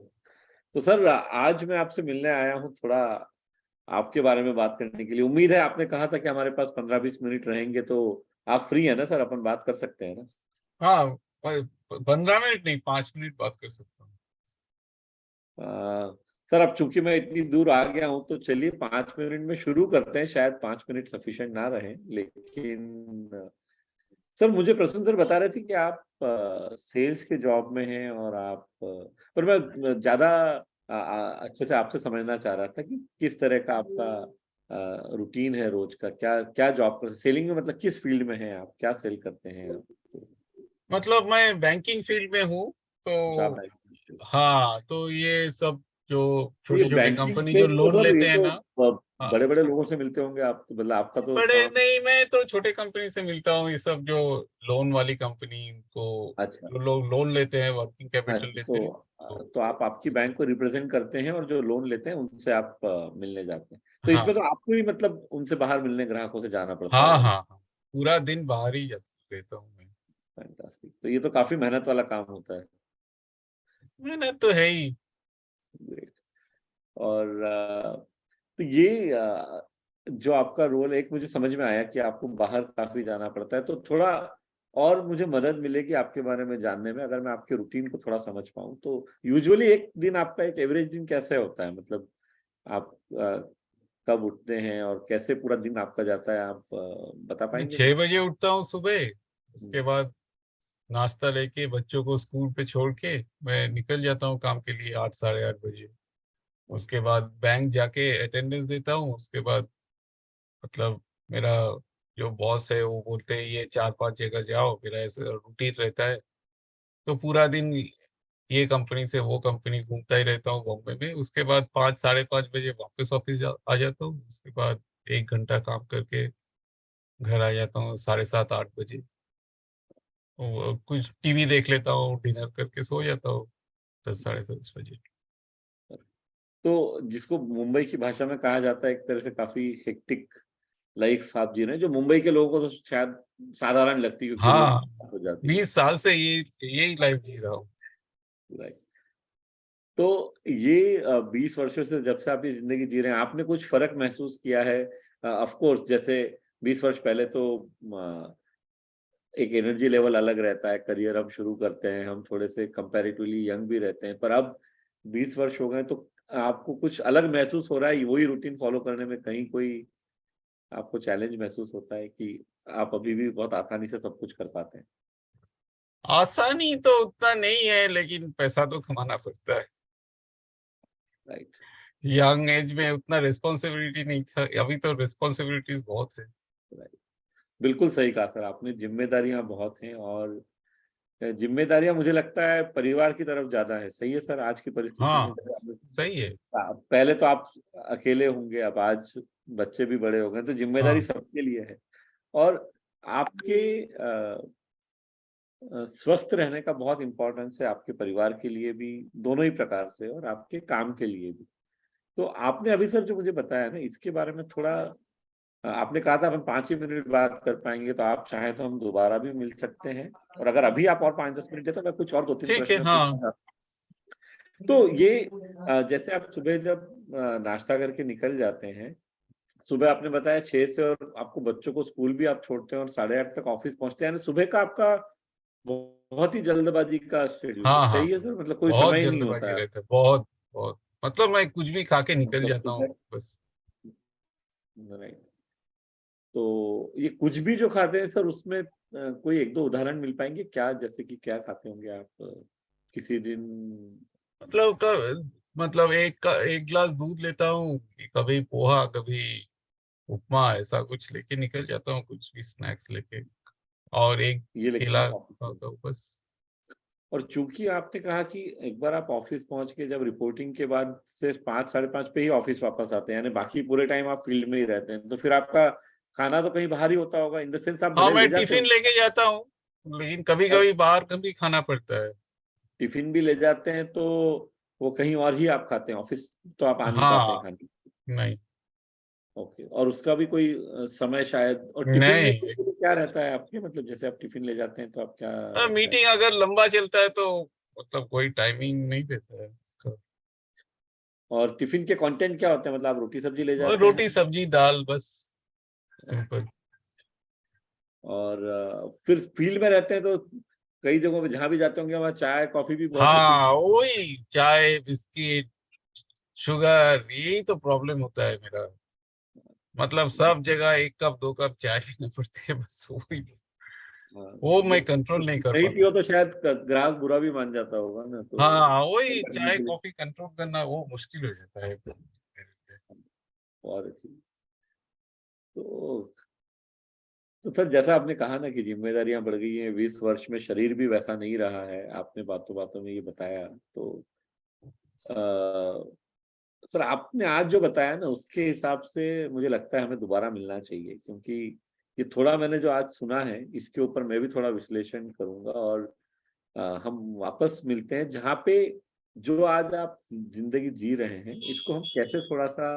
तो सर, आज मैं आपसे मिलने आया हूँ थोड़ा आपके बारे में बात करने के लिए। उम्मीद है, आपने कहा था कि हमारे पास 15-20 मिनट रहेंगे, तो आप फ्री है ना सर? अपन बात कर सकते हैं ना? हाँ, 15 मिनट नहीं, 5 मिनट बात कर सकता हूँ। सर, अब चूंकि मैं इतनी दूर आ गया हूं, तो चलिए 5 मिनट में शुरू करते हैं। शायद 5 मिनट सफिशिएंट ना रहे, लेकिन सर, मुझे प्रसून सर बता रहे थे कि आप सेल्स के जॉब में हैं और आप पर मैं ज्यादा अच्छे से आपसे समझना चाह रहा था कि किस तरह का आपका रूटीन है रोज का। क्या क्या जॉब कर, सेलिंग में मतलब किस फील्ड में है आप, क्या सेल करते हैं आप? मतलब मैं बैंकिंग फील्ड में हूँ, अच्छा, आप तो banking- हाँ, तो ये सब जो तो ये छोटे छोटे बैंकिंग कंपनी जो सेल्स तो लोन सर, ये लेते हैं तो ना। हाँ, बड़े बड़े लोगों से मिलते होंगे आप तो, मतलब आपका तो बड़े काम। नहीं, मैं तो छोटे कंपनी से मिलता हूँ। ये सब जो लोन वाली कंपनी को, अच्छा, जो लोग लोन लेते हैं, वर्किंग कैपिटल अच्छा। लेते हैं, तो तो आप आपकी बैंक को रिप्रेजेंट करते हैं और जो लोन लेते हैं उनसे आप मिलने जाते हैं। तो हाँ, इसमें तो आपको ही मतलब उनसे बाहर मिलने ग्राहकों से जाना पड़ता हाँ, होगा। हाँ, हाँ, पूरा दिन बाहर ही रहता हूँ मैं। फैंटास्टिक। तो ये तो काफी मेहनत वाला काम होता है। मेहनत तो है ही। ग्रेट। और तो ये जो आपका रोल है, एक मुझे समझ में आया कि आपको बाहर काफी जाना पड़ता है, तो थोड़ा और मुझे मदद मिलेगी आपके बारे में जानने में, अगर मैं आपके रूटीन को थोड़ा समझ पाऊँ। तो यूजुअली एक दिन आपका, एक एवरेज दिन कैसे होता है? मतलब आप कब उठते हैं और कैसे पूरा दिन आपका जाता है, आप बता मैं पाएंगे 6 बजे उठता हूँ सुबह। उसके मुझे? बाद नाश्ता लेके बच्चों को स्कूल पे छोड़ के मैं निकल जाता हूँ काम के लिए 8, 8:30 बजे। उसके बाद बैंक जाके अटेंडेंस देता हूँ। उसके बाद मतलब मेरा जो बॉस है वो बोलते हैं ये 4-5 जगह जाओ, मेरा ऐसा रूटीन रहता है। तो पूरा दिन ये कंपनी से वो कंपनी घूमता ही रहता हूँ बॉम्बे में। उसके बाद 5, 5:30 बजे वापस ऑफिस आ जाता हूँ। उसके बाद 1 घंटा काम करके घर आ जाता हूँ 7:30, 8 बजे। कुछ टीवी देख लेता हूँ, डिनर करके सो जाता हूँ 10, 10:30 बजे। तो जिसको मुंबई की भाषा में कहा जाता है, एक तरह से काफी हेक्टिक लाइफ आप जी रहे हैं, जो मुंबई के लोगों को तो शायद साधारण लगती है, क्योंकि रोज हाँ, हो जाती है। 20 साल से यही लाइफ जी रहा हूँ। राइट। तो ये 20 वर्षों से जब से आप ये जिंदगी जी रहे हैं, आपने कुछ फर्क महसूस किया है? ऑफ कोर्स, जैसे 20 वर्ष पहले तो एक एनर्जी लेवल अलग रहता है, करियर हम शुरू करते हैं, हम थोड़े से कंपैरेटिवली यंग भी रहते हैं, पर अब 20 वर्ष हो गए, तो आपको कुछ अलग महसूस हो रहा है? वही रूटीन फॉलो करने में कहीं कोई आपको चैलेंज महसूस होता है कि आप अभी भी बहुत आसानी से सब कुछ कर पाते हैं? आसानी तो उतना नहीं है, लेकिन पैसा तो कमाना पड़ता है। राइट। यंग एज में उतना रिस्पॉन्सिबिलिटी नहीं था, अभी तो रिस्पॉन्सिबिलिटीज बहुत है। राइट। बिल्कुल सही कहा सर आपने, जिम्मेदारियां बहुत हैं, और जिम्मेदारियां मुझे लगता है परिवार की तरफ ज्यादा है। सही है सर, आज की परिस्थिति में हाँ, सही है। पहले तो आप अकेले होंगे, अब आज बच्चे भी बड़े हो गए, तो जिम्मेदारी हाँ, सबके लिए है। और आपके स्वस्थ रहने का बहुत इंपॉर्टेंस है, आपके परिवार के लिए भी, दोनों ही प्रकार से, और आपके काम के लिए भी। तो आपने अभी सर जो मुझे बताया ना, इसके बारे में थोड़ा आपने कहा था अपन 5 ही मिनट बात कर पाएंगे, तो आप चाहें तो हम दोबारा भी मिल सकते हैं, और अगर अभी आप और 5-10 मिनट दें तो मैं कुछ और 2-3 ठीक है। प्रश्न हाँ, पूछूंगा। तो ये जैसे आप सुबह जब नाश्ता करके निकल जाते हैं, सुबह आपने बताया 6 से, और आपको बच्चों को स्कूल भी आप छोड़ते हैं और 8:30 तक ऑफिस पहुंचते हैं, यानी सुबह का आपका बहुत ही जल्दबाजी का शेड्यूल है। हाँ, हाँ, सही है हाँ, सर? मतलब कोई बहुत समय ही नहीं होता जल्दबाजी है रहता है, बहुत बहुत। मतलब मैं कुछ भी खा के निकल मतलब जाता सुबह? हूँ बस। नहीं। तो ये कुछ भी जो खाते हैं सर, उसमें कोई एक दो उदाहरण मिल पाएंगे क्या? जैसे कि क्या खाते होंगे आप किसी दिन? मतलब एक गिलास दूध लेता हूँ, कभी पोहा, कभी उपमा, ऐसा कुछ लेके निकल जाता हूँ, कुछ भी स्नैक्स लेके, और एक ये लेके केला आप ऑफिस में? खाता हूँ बस। और चूंकि आपने कहा कि एक बार आप ऑफिस पहुंच के जब रिपोर्टिंग के बाद से 5 साढ़े 5 पे ही ऑफिस वापस आते हैं, यानी बाकी पूरे टाइम आप फील्ड में ही रहते हैं, तो फिर आपका खाना तो कहीं बाहर ही होता होगा, इन द सेंस आप हाँ, भले मैं ले जाते टिफिन हो? लेके जाता हूँ, लेकिन कभी और कभी बाहर कभी खाना पड़ता है। टिफिन भी ले जाते हैं तो वो कहीं और ही आप खाते हैं, ऑफिस तो आप आ नहीं पाते हैं हाँ, खाने? नहीं ओके। और उसका भी कोई समय शायद, और टिफिन में नहीं, तो क्या रहता है आपके, मतलब जैसे आप टिफिन ले जाते हैं तो आप क्या रहता है? मीटिंग अगर लंबा चलता है तो मतलब कोई टाइमिंग नहीं देता है उसका। और टिफिन के कंटेंट क्या होते हैं, मतलब आप रोटी सब्जी ले और जाते हैं? रोटी सब्जी दाल, बस सिंपल। और फिर फील्ड में रहते हैं तो कई जगहों पे जहां भी जाते होंगे वहाँ चाय कॉफी भी बहुत होती हाँ, है। वही चाय बिस्किट शुगर, यही तो प्रॉब्लम होता है मेरा। मतलब सब जगह 1 कप 2 कप चाय पीनी पड़ती है, बस वही, हाँ, वो ये मैं कंट्रोल नहीं कर नहीं पाता। पियो तो शायद ग्राहक बुरा भी मान जाता होगा ना, तो हाँ, वही करने चाय के लिए कॉफी कंट्रोल करना वो मुश्किल हो जाता है मेरे लिए। बहुत अच्छी। तो सर जैसा आपने कहा ना कि जिम्मेदारियां बढ़ गई हैं, 20 वर्ष में शरीर भी वैसा नहीं रहा है, आपने बातों बातों में ये बताया, तो सर आपने आज जो बताया ना उसके हिसाब से मुझे लगता है हमें दोबारा मिलना चाहिए, क्योंकि ये थोड़ा मैंने जो आज सुना है इसके ऊपर मैं भी थोड़ा विश्लेषण करूंगा, और हम वापस मिलते हैं जहाँ पे जो आज आप जिंदगी जी रहे हैं इसको हम कैसे थोड़ा सा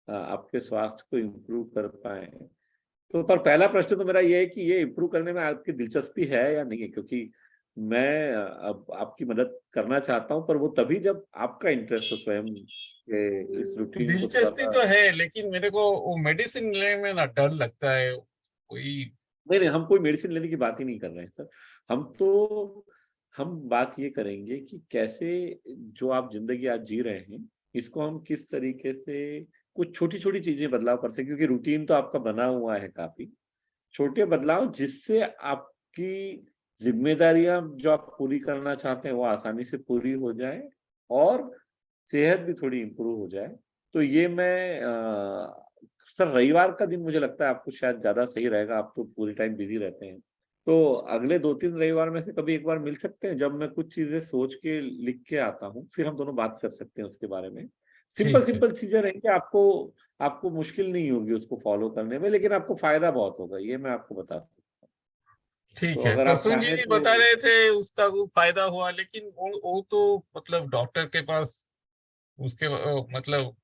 आपके स्वास्थ्य को इम्प्रूव कर पाए। तो पर पहला प्रश्न तो मेरा ये है कि ये इम्प्रूव करने में आपकी दिलचस्पी है या नहीं है, क्योंकि मैं अब आपकी मदद करना चाहता हूं, पर वो तभी जब आपका इंटरेस्ट हो स्वयं के इस रूटीन को थोड़ा दिलचस्पी सा। तो है, लेकिन मेरे को वो मेडिसिन लेने में ना डर लगता है कोई। नहीं नहीं, हम कोई मेडिसिन लेने की बात ही नहीं कर रहे हैं सर। हम बात ये करेंगे कि कैसे जो आप जिंदगी आज जी रहे हैं इसको हम किस तरीके से कुछ छोटी छोटी चीजें बदलाव कर सकते, क्योंकि रूटीन तो आपका बना हुआ है काफी छोटे बदलाव, जिससे आपकी जिम्मेदारियां जो आप पूरी करना चाहते हैं वो आसानी से पूरी हो जाए और सेहत भी थोड़ी इम्प्रूव हो जाए। तो ये मैं सर रविवार का दिन मुझे लगता है आपको शायद ज्यादा सही रहेगा, आप तो पूरी टाइम बिजी रहते हैं, तो अगले 2-3 रविवार में से कभी एक बार मिल सकते हैं जब मैं कुछ चीजें सोच के लिख के आता हूँ, फिर हम दोनों बात कर सकते हैं उसके बारे में। सिंपल ठीक है, सिंपल चीजें रहेंगी, आपको आपको मुश्किल नहीं होगी उसको फॉलो करने में, लेकिन आपको फायदा बहुत होगा, ये मैं आपको बता सकता हूँ। ठीक तो है। अगर आप प्रसून जी चाहें भी तो बता रहे थे उसका वो फायदा हुआ, लेकिन वो तो मतलब डॉक्टर के पास उसके मतलब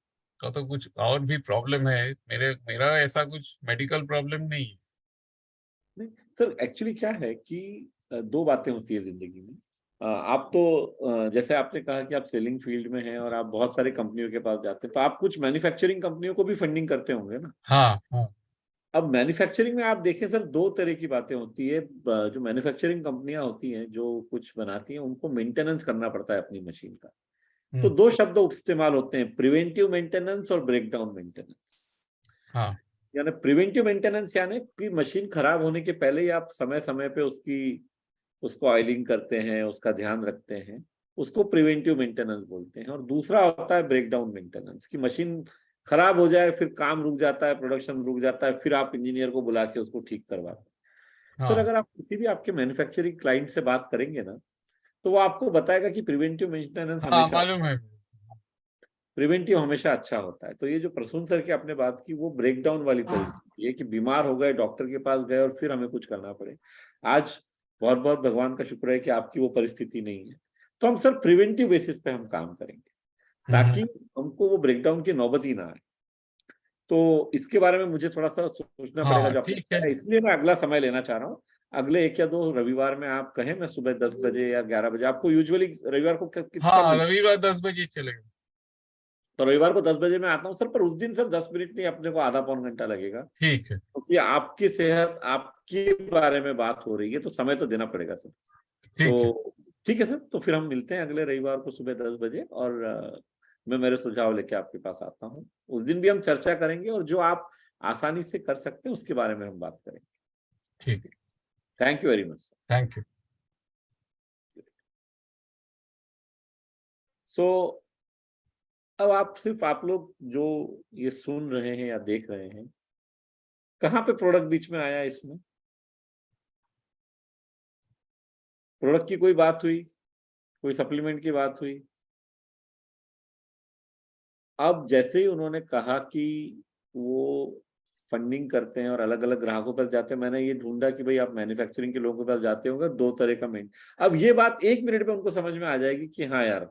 का तो कुछ और भी प्रॉब्लम है। मेरा ऐसा कुछ मेडिकल प्रॉब्लम नहीं है। नहीं सर, एक्चुअली क्या है कि दो बातें होती है जिंदगी में। आप तो जैसे आपने कहा कि आप सेलिंग फील्ड में हैं और आप बहुत सारी कंपनियों के पास जाते हैं, तो आप कुछ मैन्युफैक्चरिंग कंपनियों को भी फंडिंग करते होंगे ना? हाँ हाँ अब मैन्युफैक्चरिंग में आप देखें सर, दो तरह की बातें होती है। जो मैन्युफैक्चरिंग कंपनियां होती हैं जो कुछ बनाती हैं उनको मेंटेनेंस करना पड़ता है अपनी मशीन का। तो हम्म, दो शब्द इस्तेमाल होते हैं, प्रिवेंटिव मेंटेनेंस और ब्रेकडाउन मेंटेनेंस। हाँ यानी प्रिवेंटिव मेंटेनेंस यानी कि मशीन खराब होने के पहले ही आप समय समय पे उसको ऑयलिंग करते हैं, उसका ध्यान रखते हैं, उसको प्रिवेंटिव मेंटेनेंस बोलते हैं। और दूसरा होता है ब्रेकडाउन मेंटेनेंस, कि मशीन खराब हो जाए, फिर काम रुक जाता है, प्रोडक्शन रुक जाता है, फिर आप इंजीनियर को बुला के उसको ठीक करवाते हैं। सर हाँ अगर आप किसी भी आपके मैन्युफैक्चरिंग क्लाइंट से बात करेंगे ना, तो वो आपको बताएगा कि हाँ, मालूम है। प्रिवेंटिव हमेशा अच्छा होता है। तो ये जो प्रसून सर की आपने बात की वो ब्रेकडाउन वाली परिस्थिति है कि बीमार हो गए, डॉक्टर के पास गए और फिर हमें कुछ करना पड़े। आज बहुत बहुत भगवान का शुक्र है कि आपकी वो परिस्थिति नहीं है। तो हम सर प्रिवेंटिव बेसिस पे हम काम करेंगे ताकि हमको वो ब्रेकडाउन की नौबत ही ना आए। तो इसके बारे में मुझे थोड़ा सा सोचना पड़ेगा हाँ, जो आपने ठीक है। बताया, इसलिए मैं अगला समय लेना चाह रहा हूँ। अगले 1 या 2 रविवार में आप कहें, मैं सुबह 10 बजे या 11 बजे, आपको यूजुअली रविवार को कब हाँ, मिलता है? रविवार 10 बजे चलेगा। तो रविवार को 10 बजे मैं आता हूँ सर, पर उस दिन सर 10 मिनट नहीं, अपने को आधा पौन घंटा लगेगा, ठीक है, क्योंकि आपकी सेहत आपके बारे में बात हो रही है, तो समय तो देना पड़ेगा सर। ठीक है। तो ठीक है सर, तो फिर हम मिलते हैं अगले रविवार को सुबह 10 बजे, और मैं मेरे सुझाव लेके आपके पास आता हूँ। उस दिन भी हम चर्चा करेंगे, और जो आप आसानी से कर सकते हैं, उसके बारे में हम बात करेंगे। ठीक है, thank you very much. Thank you. So अब आप लोग जो ये सुन रहे हैं या देख रहे हैं, कहाँ पे प्रोडक्ट बीच में आया? इसमें प्रोडक्ट की कोई बात हुई, कोई सप्लीमेंट की बात हुई। अब जैसे ही उन्होंने कहा कि वो फंडिंग करते हैं और अलग अलग ग्राहकों पर जाते हैं, मैंने ये ढूंढा कि भाई आप मैन्युफैक्चरिंग के लोगों के पास जाते होंगे, 2 तरह का मेन। अब ये बात 1 मिनट में उनको समझ में आ जाएगी कि हाँ यार,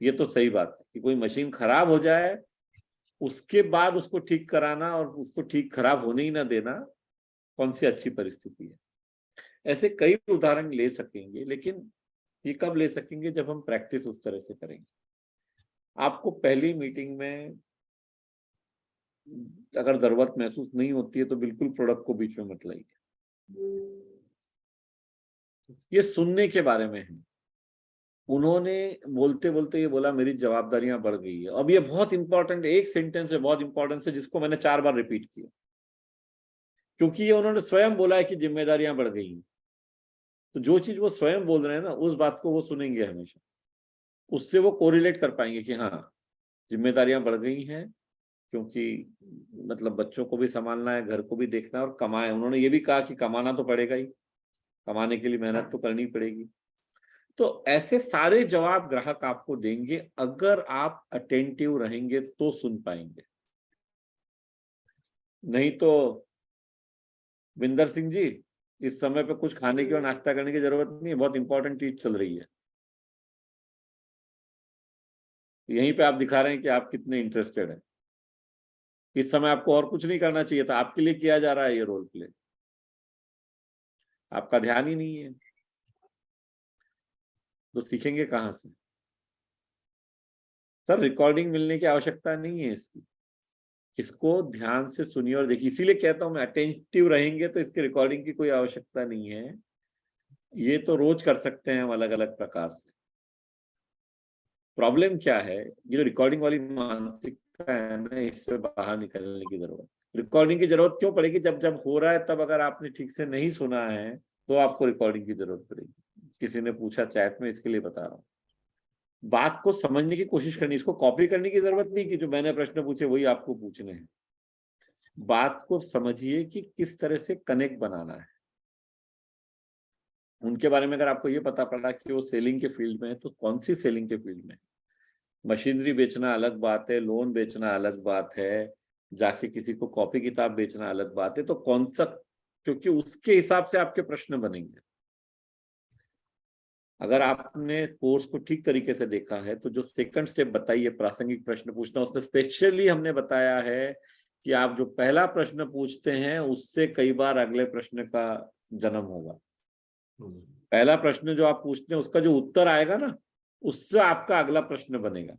ये तो सही बात है कि कोई मशीन खराब हो जाए, उसके बाद उसको ठीक कराना और उसको ठीक खराब होने ही ना देना, कौन सी अच्छी परिस्थिति है। ऐसे कई उदाहरण ले सकेंगे, लेकिन ये कब ले सकेंगे? जब हम प्रैक्टिस उस तरह से करेंगे। आपको पहली मीटिंग में अगर जरूरत महसूस नहीं होती है तो बिल्कुल प्रोडक्ट को बीच में मत लाइए। ये सुनने के बारे में है। उन्होंने बोलते बोलते ये बोला मेरी जवाबदारियां बढ़ गई है। अब ये बहुत इंपॉर्टेंट, एक सेंटेंस है, बहुत इंपॉर्टेंट है, जिसको मैंने 4 बार रिपीट किया, क्योंकि ये उन्होंने स्वयं बोला है कि जिम्मेदारियां बढ़ गई हैं। तो जो चीज वो स्वयं बोल रहे हैं ना, उस बात को वो सुनेंगे हमेशा, उससे वो कोरिलेट कर पाएंगे कि हाँ, जिम्मेदारियां बढ़ गई हैं, क्योंकि मतलब बच्चों को भी संभालना है, घर को भी देखना है और कमाए। उन्होंने ये भी कहा कि कमाना तो पड़ेगा ही, कमाने के लिए मेहनत तो करनी पड़ेगी। तो ऐसे सारे जवाब ग्राहक आपको देंगे, अगर आप अटेंटिव रहेंगे तो सुन पाएंगे। नहीं तो विंदर सिंह जी, इस समय पे कुछ खाने की और नाश्ता करने की जरूरत नहीं है, बहुत इंपॉर्टेंट चीज चल रही है। यहीं पे आप दिखा रहे हैं कि आप कितने इंटरेस्टेड हैं। इस समय आपको और कुछ नहीं करना चाहिए था, आपके लिए किया जा रहा है ये रोल प्ले, आपका ध्यान ही नहीं है, तो सीखेंगे कहाँ से? सर, रिकॉर्डिंग मिलने की आवश्यकता नहीं है इसकी, इसको ध्यान से सुनिए और देखिए। इसीलिए कहता हूं मैं, अटेंटिव रहेंगे तो इसकी रिकॉर्डिंग की कोई आवश्यकता नहीं है। ये तो रोज कर सकते हैं हम अलग अलग प्रकार से। प्रॉब्लम क्या है, ये जो रिकॉर्डिंग वाली मानसिकता है ना, इससे बाहर निकलने की जरूरत। रिकॉर्डिंग की जरूरत क्यों पड़ेगी? जब जब हो रहा है तब अगर आपने ठीक से नहीं सुना है तो आपको रिकॉर्डिंग की जरूरत पड़ेगी। किसी ने पूछा चैट में, इसके लिए बता रहा हूँ। बात को समझने की कोशिश करनी, इसको कॉपी करने की जरूरत नहीं कि जो मैंने प्रश्न पूछे वही आपको पूछने हैं। बात को समझिए कि किस तरह से कनेक्ट बनाना है। उनके बारे में अगर आपको ये पता पड़ा कि वो सेलिंग के फील्ड में है, तो कौन सी सेलिंग के फील्ड में? मशीनरी बेचना अलग बात है, लोन बेचना अलग बात है, जाके किसी को कॉपी किताब बेचना अलग बात है। तो कौन सा, क्योंकि उसके हिसाब से आपके प्रश्न बनेंगे। अगर आपने कोर्स को ठीक तरीके से देखा है तो जो सेकंड स्टेप बताइए, प्रासंगिक प्रश्न पूछना, उसमें स्पेशली हमने बताया है कि आप जो पहला प्रश्न पूछते हैं उससे कई बार अगले प्रश्न का जन्म होगा। पहला प्रश्न जो आप पूछते हैं उसका जो उत्तर आएगा ना, उससे आपका अगला प्रश्न बनेगा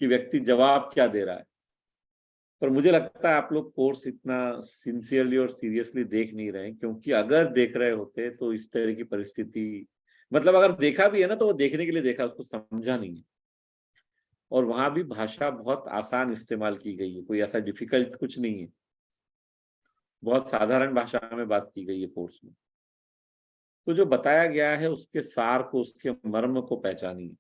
कि व्यक्ति जवाब क्या दे रहा है। पर मुझे लगता है आप लोग कोर्स इतना सिंसियरली और सीरियसली देख नहीं रहे हैं, क्योंकि अगर देख रहे होते तो इस तरह की परिस्थिति, मतलब अगर देखा भी है ना तो वो देखने के लिए देखा, उसको समझा नहीं है। और वहां भी भाषा बहुत आसान इस्तेमाल की गई है, कोई ऐसा डिफिकल्ट कुछ नहीं है, बहुत साधारण भाषा में बात की गई है कोर्स में। तो जो बताया गया है उसके सार को, उसके मर्म को पहचानिए।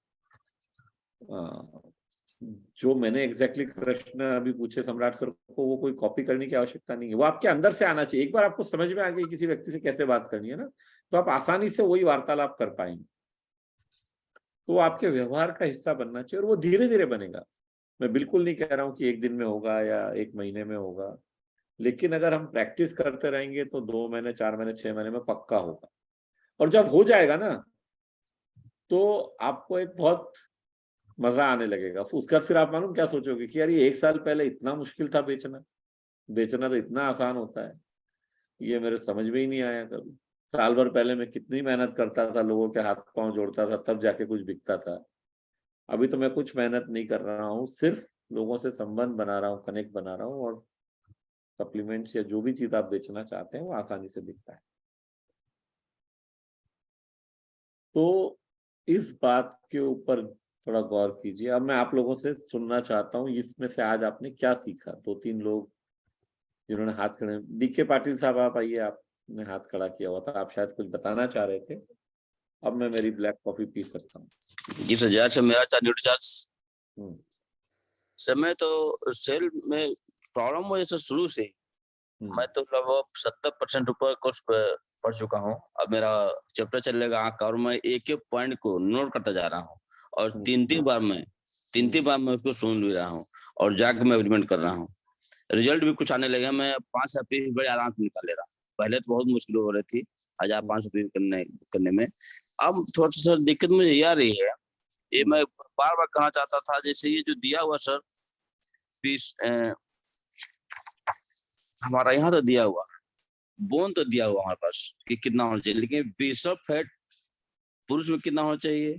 जो मैंने एग्जैक्टली प्रश्न अभी पूछे सम्राट सर को, वो कोई कॉपी करने की आवश्यकता नहीं है, वो आपके अंदर से आना चाहिए। एक बार आपको समझ में आ गई किसी व्यक्ति से कैसे बात करनी है ना, तो आप आसानी से वही वार्तालाप कर पाएंगे। तो वो आपके व्यवहार का हिस्सा बनना चाहिए, और वो धीरे धीरे बनेगा। मैं बिल्कुल नहीं कह रहा हूँ कि 1 दिन में होगा या 1 महीने में होगा, लेकिन अगर हम प्रैक्टिस करते रहेंगे तो 2 महीने, 4 महीने, 6 महीने में पक्का होगा। और जब हो जाएगा ना, तो आपको एक बहुत मजा आने लगेगा। उसके बाद फिर आप मालूम क्या सोचोगे कि यार ये 1 साल पहले इतना मुश्किल था बेचना, बेचना तो इतना आसान होता है, ये मेरे समझ में ही नहीं आया कभी। साल भर पहले मैं कितनी मेहनत करता था, लोगों के हाथ पांव जोड़ता था, तब जाके कुछ बिकता था। अभी तो मैं कुछ मेहनत नहीं कर रहा हूँ, सिर्फ लोगों से संबंध बना रहा हूँ, कनेक्ट बना रहा हूँ, और सप्लीमेंट्स या जो भी चीज आप बेचना चाहते हैं वो आसानी से बिकता है। तो इस बात के ऊपर थोड़ा गौर कीजिए। अब मैं आप लोगों से सुनना चाहता हूँ, इसमें से आज आपने क्या सीखा? 2-3 लोग जिन्होंने हाथ खड़े, डीके पाटिल साहब आप आइए, आपने हाथ खड़ा किया हुआ था, आप शायद कुछ बताना चाह रहे थे। अब मैं मेरी ब्लैक कॉफी पी सकता हूँ। जी सर, जय सर, मेरा न्यूट्रीचार्ज हम्म, सर, मैं तो सेल में प्रॉब्लम हुआ सर शुरू से ही। मैं तो लगभग 70% ऊपर कोर्स पढ़ चुका हूँ। अब मेरा चैप्टर चलेगा आँख का, और मैं एक एक पॉइंट को नोट करता जा रहा हूँ, और तीन बार मैं उसको सुन भी रहा हूँ, और जाके मैं इम्प्लीमेंट कर रहा हूँ। रिजल्ट भी कुछ आने लगे। मैं 5 पीस बड़े आराम से निकाल ले रहा हूँ। पहले तो बहुत मुश्किल हो रही थी 1500 पीस करने में। अब थोड़ा सा सर दिक्कत मुझे ये आ रही है, ये मैं बार बार कहना चाहता था, जैसे ये जो दिया हुआ सर पीस हमारा यहाँ तो दिया हुआ, बोन तो दिया हुआ हमारे पास कि कितना होना चाहिए, लेकिन बिशप फैट पुरुष में कितना होना चाहिए,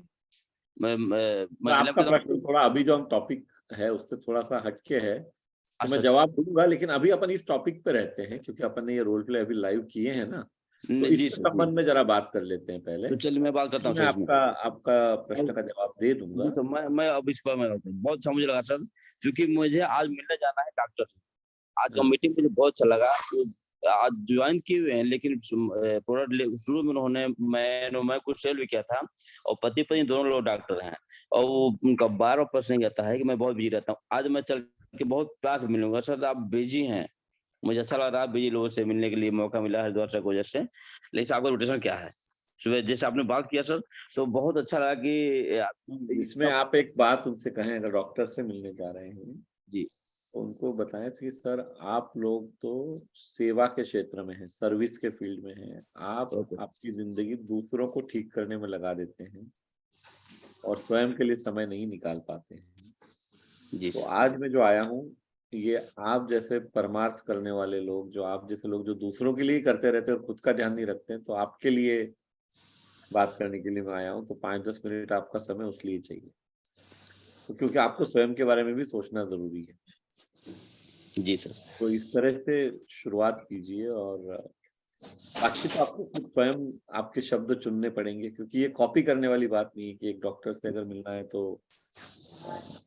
तो आपका प्रश्न थोड़ा अभी जो हम टॉपिक है उससे थोड़ा सा हटके है, तो मैं जवाब दूंगा, लेकिन अभी अपन इस टॉपिक पे रहते हैं, क्योंकि अपन ने ये रोल प्ले अभी लाइव किए हैं ना, तो इस संबंध में जरा बात कर लेते हैं पहले। तो चलिए मैं बात करता हूँ। मैं आपका प्रश्न का जवाब दे दूंगा। तो मैं अब इस पर बहुत अच्छा मुझे लगा सर, क्योंकि मुझे आज मिलने जाना है डॉक्टर से। आज का मीटिंग मुझे बहुत अच्छा लगा। आज ज्वाइन किए हुए हैं, लेकिन प्रोडक्ट शुरू में उन्होंने मैं कुछ सेल भी किया था, और पति पत्नी दोनों लोग डॉक्टर हैं, और वो उनका बार प्रश्न कहता है कि मैं बहुत बिजी रहता हूँ। आज मैं चल के बहुत प्यार से मिलूंगा। सर आप बिजी हैं, मुझे अच्छा लग रहा है बिजी लोगों से मिलने के लिए मौका मिला है हरिद्वार की वजह से। लेकिन आपका रोटेशन क्या है? सुबह जैसे आपने बात किया सर, तो बहुत अच्छा लगा कि इसमें आप एक बात उनसे कहें, अगर डॉक्टर से मिलने जा रहे हैं जी, उनको बताएं कि सर आप लोग तो सेवा के क्षेत्र में हैं, सर्विस के फील्ड में हैं, आप आपकी जिंदगी दूसरों को ठीक करने में लगा देते हैं और स्वयं के लिए समय नहीं निकाल पाते हैं। जी तो आज मैं जो आया हूँ, ये आप जैसे परमार्थ करने वाले लोग, जो आप जैसे लोग जो दूसरों के लिए करते रहते हैं और खुद का ध्यान नहीं रखते हैं, तो आपके लिए बात करने के लिए मैं आया हूँ। तो 5-10 मिनट आपका समय उस लिए चाहिए, तो क्योंकि आपको स्वयं के बारे में भी सोचना जरूरी है। जी सर। तो इस तरह से शुरुआत कीजिए, और बाकी तो आपको खुद स्वयं आपके शब्द चुनने पड़ेंगे, क्योंकि ये कॉपी करने वाली बात नहीं है कि एक डॉक्टर से अगर मिलना है तो,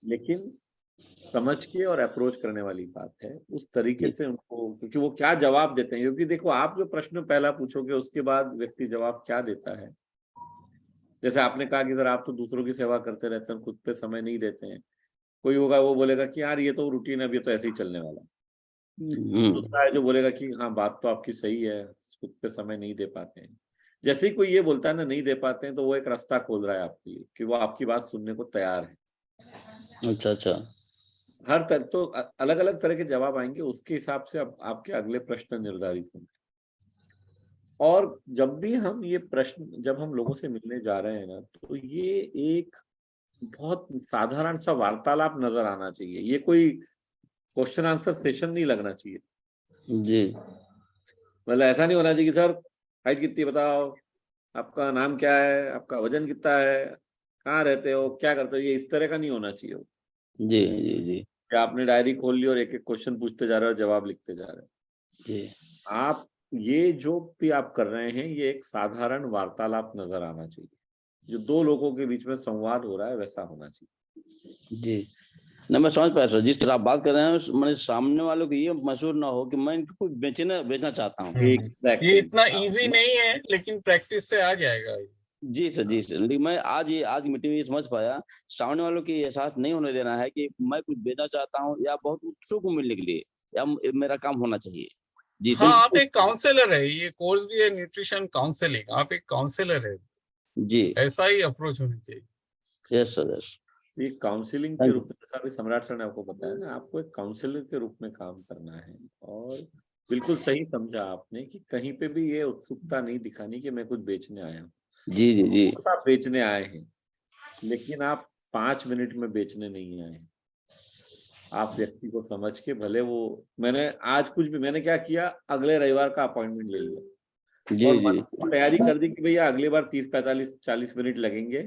लेकिन समझ के और अप्रोच करने वाली बात है उस तरीके से उनको, क्योंकि वो क्या जवाब देते हैं, क्योंकि देखो आप जो प्रश्न पहला पूछोगे उसके बाद व्यक्ति जवाब क्या देता है। जैसे आपने कहा कि सर आप तो दूसरों की सेवा करते रहते हैं, खुद पे समय नहीं देते हैं। कोई होगा वो बोलेगा कि यार ये तो रूटीन है, अब ये तो ऐसे ही चलने वाला। दूसरा है जो बोलेगा कि हाँ बात तो आपकी सही है, खुद पे समय नहीं दे पाते हैं। जैसे ही कोई ये बोलता है ना नहीं दे पाते हैं, तो वो एक रास्ता खोल रहा है आपके लिए कि वो आपकी बात सुनने को तैयार है। अच्छा। हर तरह तो अलग अलग तरह के जवाब आएंगे, उसके हिसाब से अब आपके अगले प्रश्न निर्धारित होंगे। और जब भी हम ये प्रश्न, जब हम लोगों से मिलने जा रहे हैं ना, तो ये एक बहुत साधारण सा वार्तालाप नजर आना चाहिए। ये कोई क्वेश्चन आंसर सेशन नहीं लगना चाहिए जी। मतलब ऐसा नहीं होना चाहिए कि सर हाइट कितनी बताओ, आपका नाम क्या है, आपका वजन कितना है, कहाँ रहते हो, क्या करते हो, ये इस तरह का नहीं होना चाहिए। जी जी जी कि आपने डायरी खोल ली और एक एक क्वेश्चन पूछते जा रहे हो, जवाब लिखते जा रहे हो। जी। आप ये जो भी आप कर रहे हैं, ये एक साधारण वार्तालाप नजर आना चाहिए, जो दो लोगों के बीच में संवाद हो रहा है वैसा होना चाहिए। जी ना, मैं समझ पाया सर, जिस तरह आप बात कर रहे हैं, मैंने सामने वालों को ये महसूस ना हो कि मैं इनको बेचना चाहता हूँ। Exactly. ये इतना इजी नहीं है, लेकिन प्रैक्टिस से आ जाएगा। जी सर, लेकिन मैं आज मीटिंग में ये समझ पाया, सामने वालों की एहसास नहीं होने देना है कि मैं कुछ बेचना चाहता हूँ या बहुत उत्सुक हूँ मिलने के लिए, या मेरा काम होना चाहिए। जी हाँ, आप एक काउंसलर है, ये कोर्स भी है न्यूट्रिशन काउंसलिंग, आप एक काउंसलर है जी, ऐसा ही अप्रोच होना चाहिए। Yes sir, yes. ये काउंसलिंग के रूप में, जैसा अभी सम्राट सर ने आपको बताया ना, आपको एक काउंसलर के रूप में काम करना है। और बिल्कुल सही समझा आपने कि कहीं पे भी ये उत्सुकता नहीं दिखानी कि मैं कुछ बेचने आया हूँ। जी जी जी। आप बेचने आए हैं, लेकिन आप 5 मिनट में बेचने नहीं आए हैं। आप व्यक्ति को समझ के, भले वो, मैंने आज कुछ भी, मैंने क्या किया, अगले रविवार का अपॉइंटमेंट ले लिया जी और जी तैयारी कर दी कि भैया अगली बार 30-45-40 मिनट लगेंगे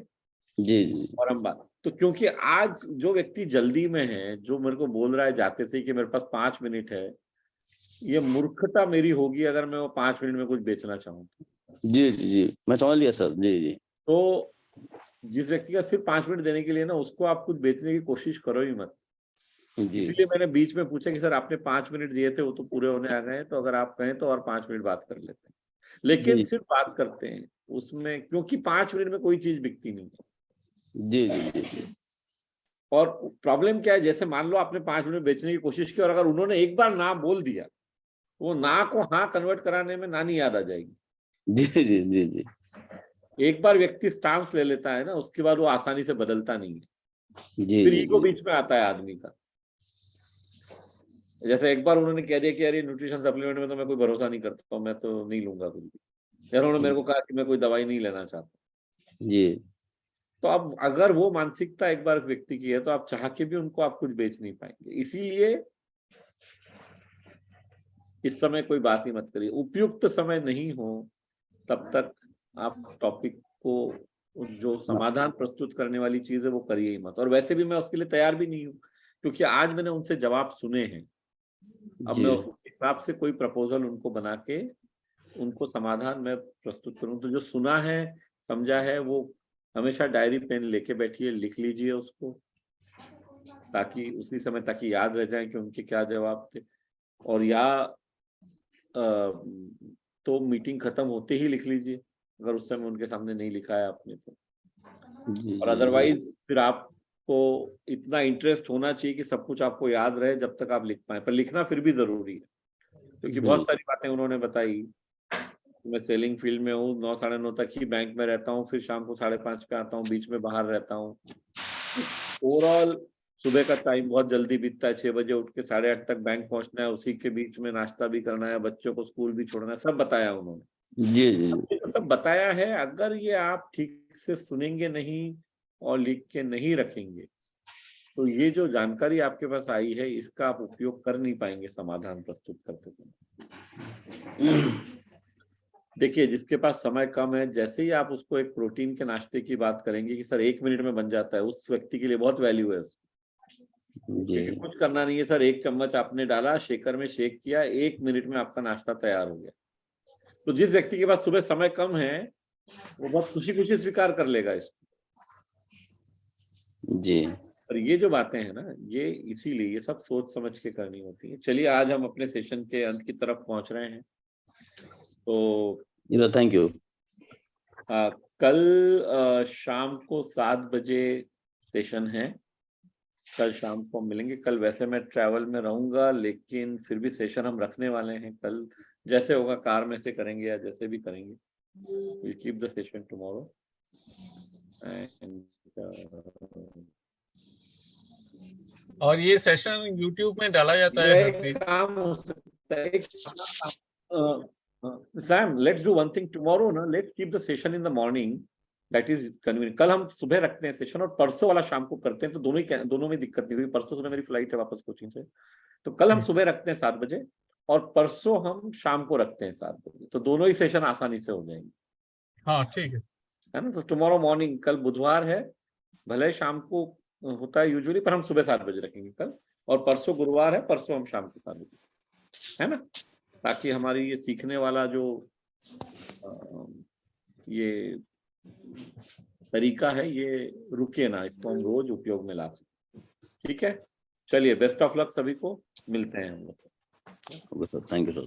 जी जी। और हम बात, तो क्योंकि आज जो व्यक्ति जल्दी में है, जो मेरे को बोल रहा है जाते से कि मेरे पास 5 मिनट है, ये मूर्खता मेरी होगी अगर मैं वो 5 मिनट में कुछ बेचना चाहूँ। जी जी जी, मैं समझ लिया सर। जी जी। तो जिस व्यक्ति का सिर्फ 5 मिनट देने के लिए ना, उसको आप कुछ बेचने की कोशिश करो ही मत। जी इसीलिए मैंने बीच में पूछा कि सर आपने 5 मिनट दिए थे, वो तो पूरे होने आ गए हैं, तो अगर आप कहें तो और 5 मिनट बात कर लेते हैं। लेकिन जी सिर्फ बात करते हैं उसमें, क्योंकि 5 मिनट में कोई चीज बिकती नहीं है। जी जी जी जी और प्रॉब्लम क्या है, जैसे मान लो आपने 5 मिनट बेचने की कोशिश की और अगर उन्होंने एक बार ना बोल दिया, वो ना को हाँ कन्वर्ट कराने में नानी याद आ जाएगी। जी जी जी जी एक बार व्यक्ति स्टांस ले लेता है ना, उसके बाद वो आसानी से बदलता नहीं है। जी फिर जी ईगो जी बीच में आता है आदमी का। जैसे एक बार उन्होंने कह दिया कि यार ये न्यूट्रिशन सप्लीमेंट में तो मैं कोई भरोसा नहीं करता हूँ, मैं तो नहीं लूंगा कुछ भी। यार उन्होंने मेरे को कहा कि मैं कोई दवाई नहीं लेना चाहता। जी तो अब अगर वो मानसिकता एक बार व्यक्ति की है तो आप चाह के भी उनको आप कुछ बेच नहीं पाएंगे। इसीलिए इस समय कोई बात ही मत करिए, उपयुक्त समय नहीं हो तब तक आप टॉपिक को, जो समाधान प्रस्तुत करने वाली चीज है वो करिए ही मत। और वैसे भी मैं उसके लिए तैयार भी नहीं हूँ, क्योंकि आज मैंने उनसे जवाब सुने हैं। अब मैं जी उस हिसाब से कोई प्रपोजल उनको बना के उनको समाधान मैं प्रस्तुत करूं। तो जो सुना है, समझा है, वो हमेशा डायरी पेन लेके बैठिए, लिख लीजिए उसको, ताकि उसी समय ताकि याद रह जाए कि उनके क्या जवाब थे। और या तो मीटिंग खत्म होते ही लिख लीजिए, अगर उस समय उनके सामने नहीं लिखा है आपने तो। जी और जी अदरवाइज फिर आपको इतना इंटरेस्ट होना चाहिए कि सब कुछ आपको याद रहे जब तक आप लिख पाए। पर लिखना फिर भी जरूरी है, क्योंकि बहुत सारी बातें उन्होंने बताई। मैं सेलिंग फील्ड में हूँ, 9 साढ़े 9 तक ही बैंक में रहता हूँ, फिर शाम को 5:30 पे आता हूँ, बीच में बाहर रहता हूँ। ओवरऑल सुबह का टाइम बहुत जल्दी बीतता है, 6 बजे उठ के 8:30 तक बैंक पहुंचना है, उसी के बीच में नाश्ता भी करना है, बच्चों को स्कूल भी छोड़ना है, सब बताया उन्होंने। जी जी ये तो सब बताया है, अगर ये आप ठीक से सुनेंगे नहीं और लिख के नहीं रखेंगे तो ये जो जानकारी आपके पास आई है इसका आप उपयोग कर नहीं पाएंगे समाधान प्रस्तुत करते समय। देखिए, जिसके पास समय कम है, जैसे ही आप उसको एक प्रोटीन के नाश्ते की बात करेंगे कि सर 1 मिनट में बन जाता है, उस व्यक्ति के लिए बहुत वैल्यू है उसकी। जी क्योंकि कुछ करना नहीं है सर, 1 चम्मच आपने डाला, शेकर में शेक किया, 1 मिनट में आपका नाश्ता तैयार हो गया। तो जिस व्यक्ति के पास सुबह समय कम है वो बहुत खुशी खुशी स्वीकार कर लेगा इसको। जी और ये जो बातें हैं ना, ये इसीलिए ये सब सोच समझ के करनी होती है। चलिए, आज हम अपने सेशन के अंत की तरफ पहुंच रहे हैं। तो थैंक यू। कल शाम को 7 बजे सेशन है। कल शाम को हम मिलेंगे। कल वैसे मैं ट्रैवल में रहूंगा, लेकिन फिर भी सेशन हम रखने वाले हैं। कल जैसे होगा कार में से करेंगे या जैसे भी करेंगे, we'll keep the session tomorrow and और ये सेशन YouTube में डाला जाता है हर दिन। काम हो सकता है। Sam, let's do one thing tomorrow ना, let's keep the session in the morning, that is convenient। कल हम सुबह रखते हैं सेशन और परसों वाला शाम को करते हैं, तो दोनों में दिक्कत नहीं हुई। परसों सुबह मेरी फ्लाइट है वापस कोचिंग से, तो कल हम सुबह रखते हैं 7 बजे और परसों हम शाम को रखते हैं 7 बजे, तो दोनों ही सेशन आसानी से हो जाएंगे। हाँ ठीक है ना। तो टुमारो मॉर्निंग, कल बुधवार है, भले शाम को होता है यूजुअली, पर हम सुबह 7 बजे रखेंगे कल। और परसों गुरुवार है, परसों हम शाम को 7 बजे, है ना, ताकि हमारी ये सीखने वाला जो ये तरीका है ये रुके ना, इसको हम रोज उपयोग में ला सकते। ठीक है, चलिए, बेस्ट ऑफ लक सभी को, मिलते हैं हम लोग। Thank you sir.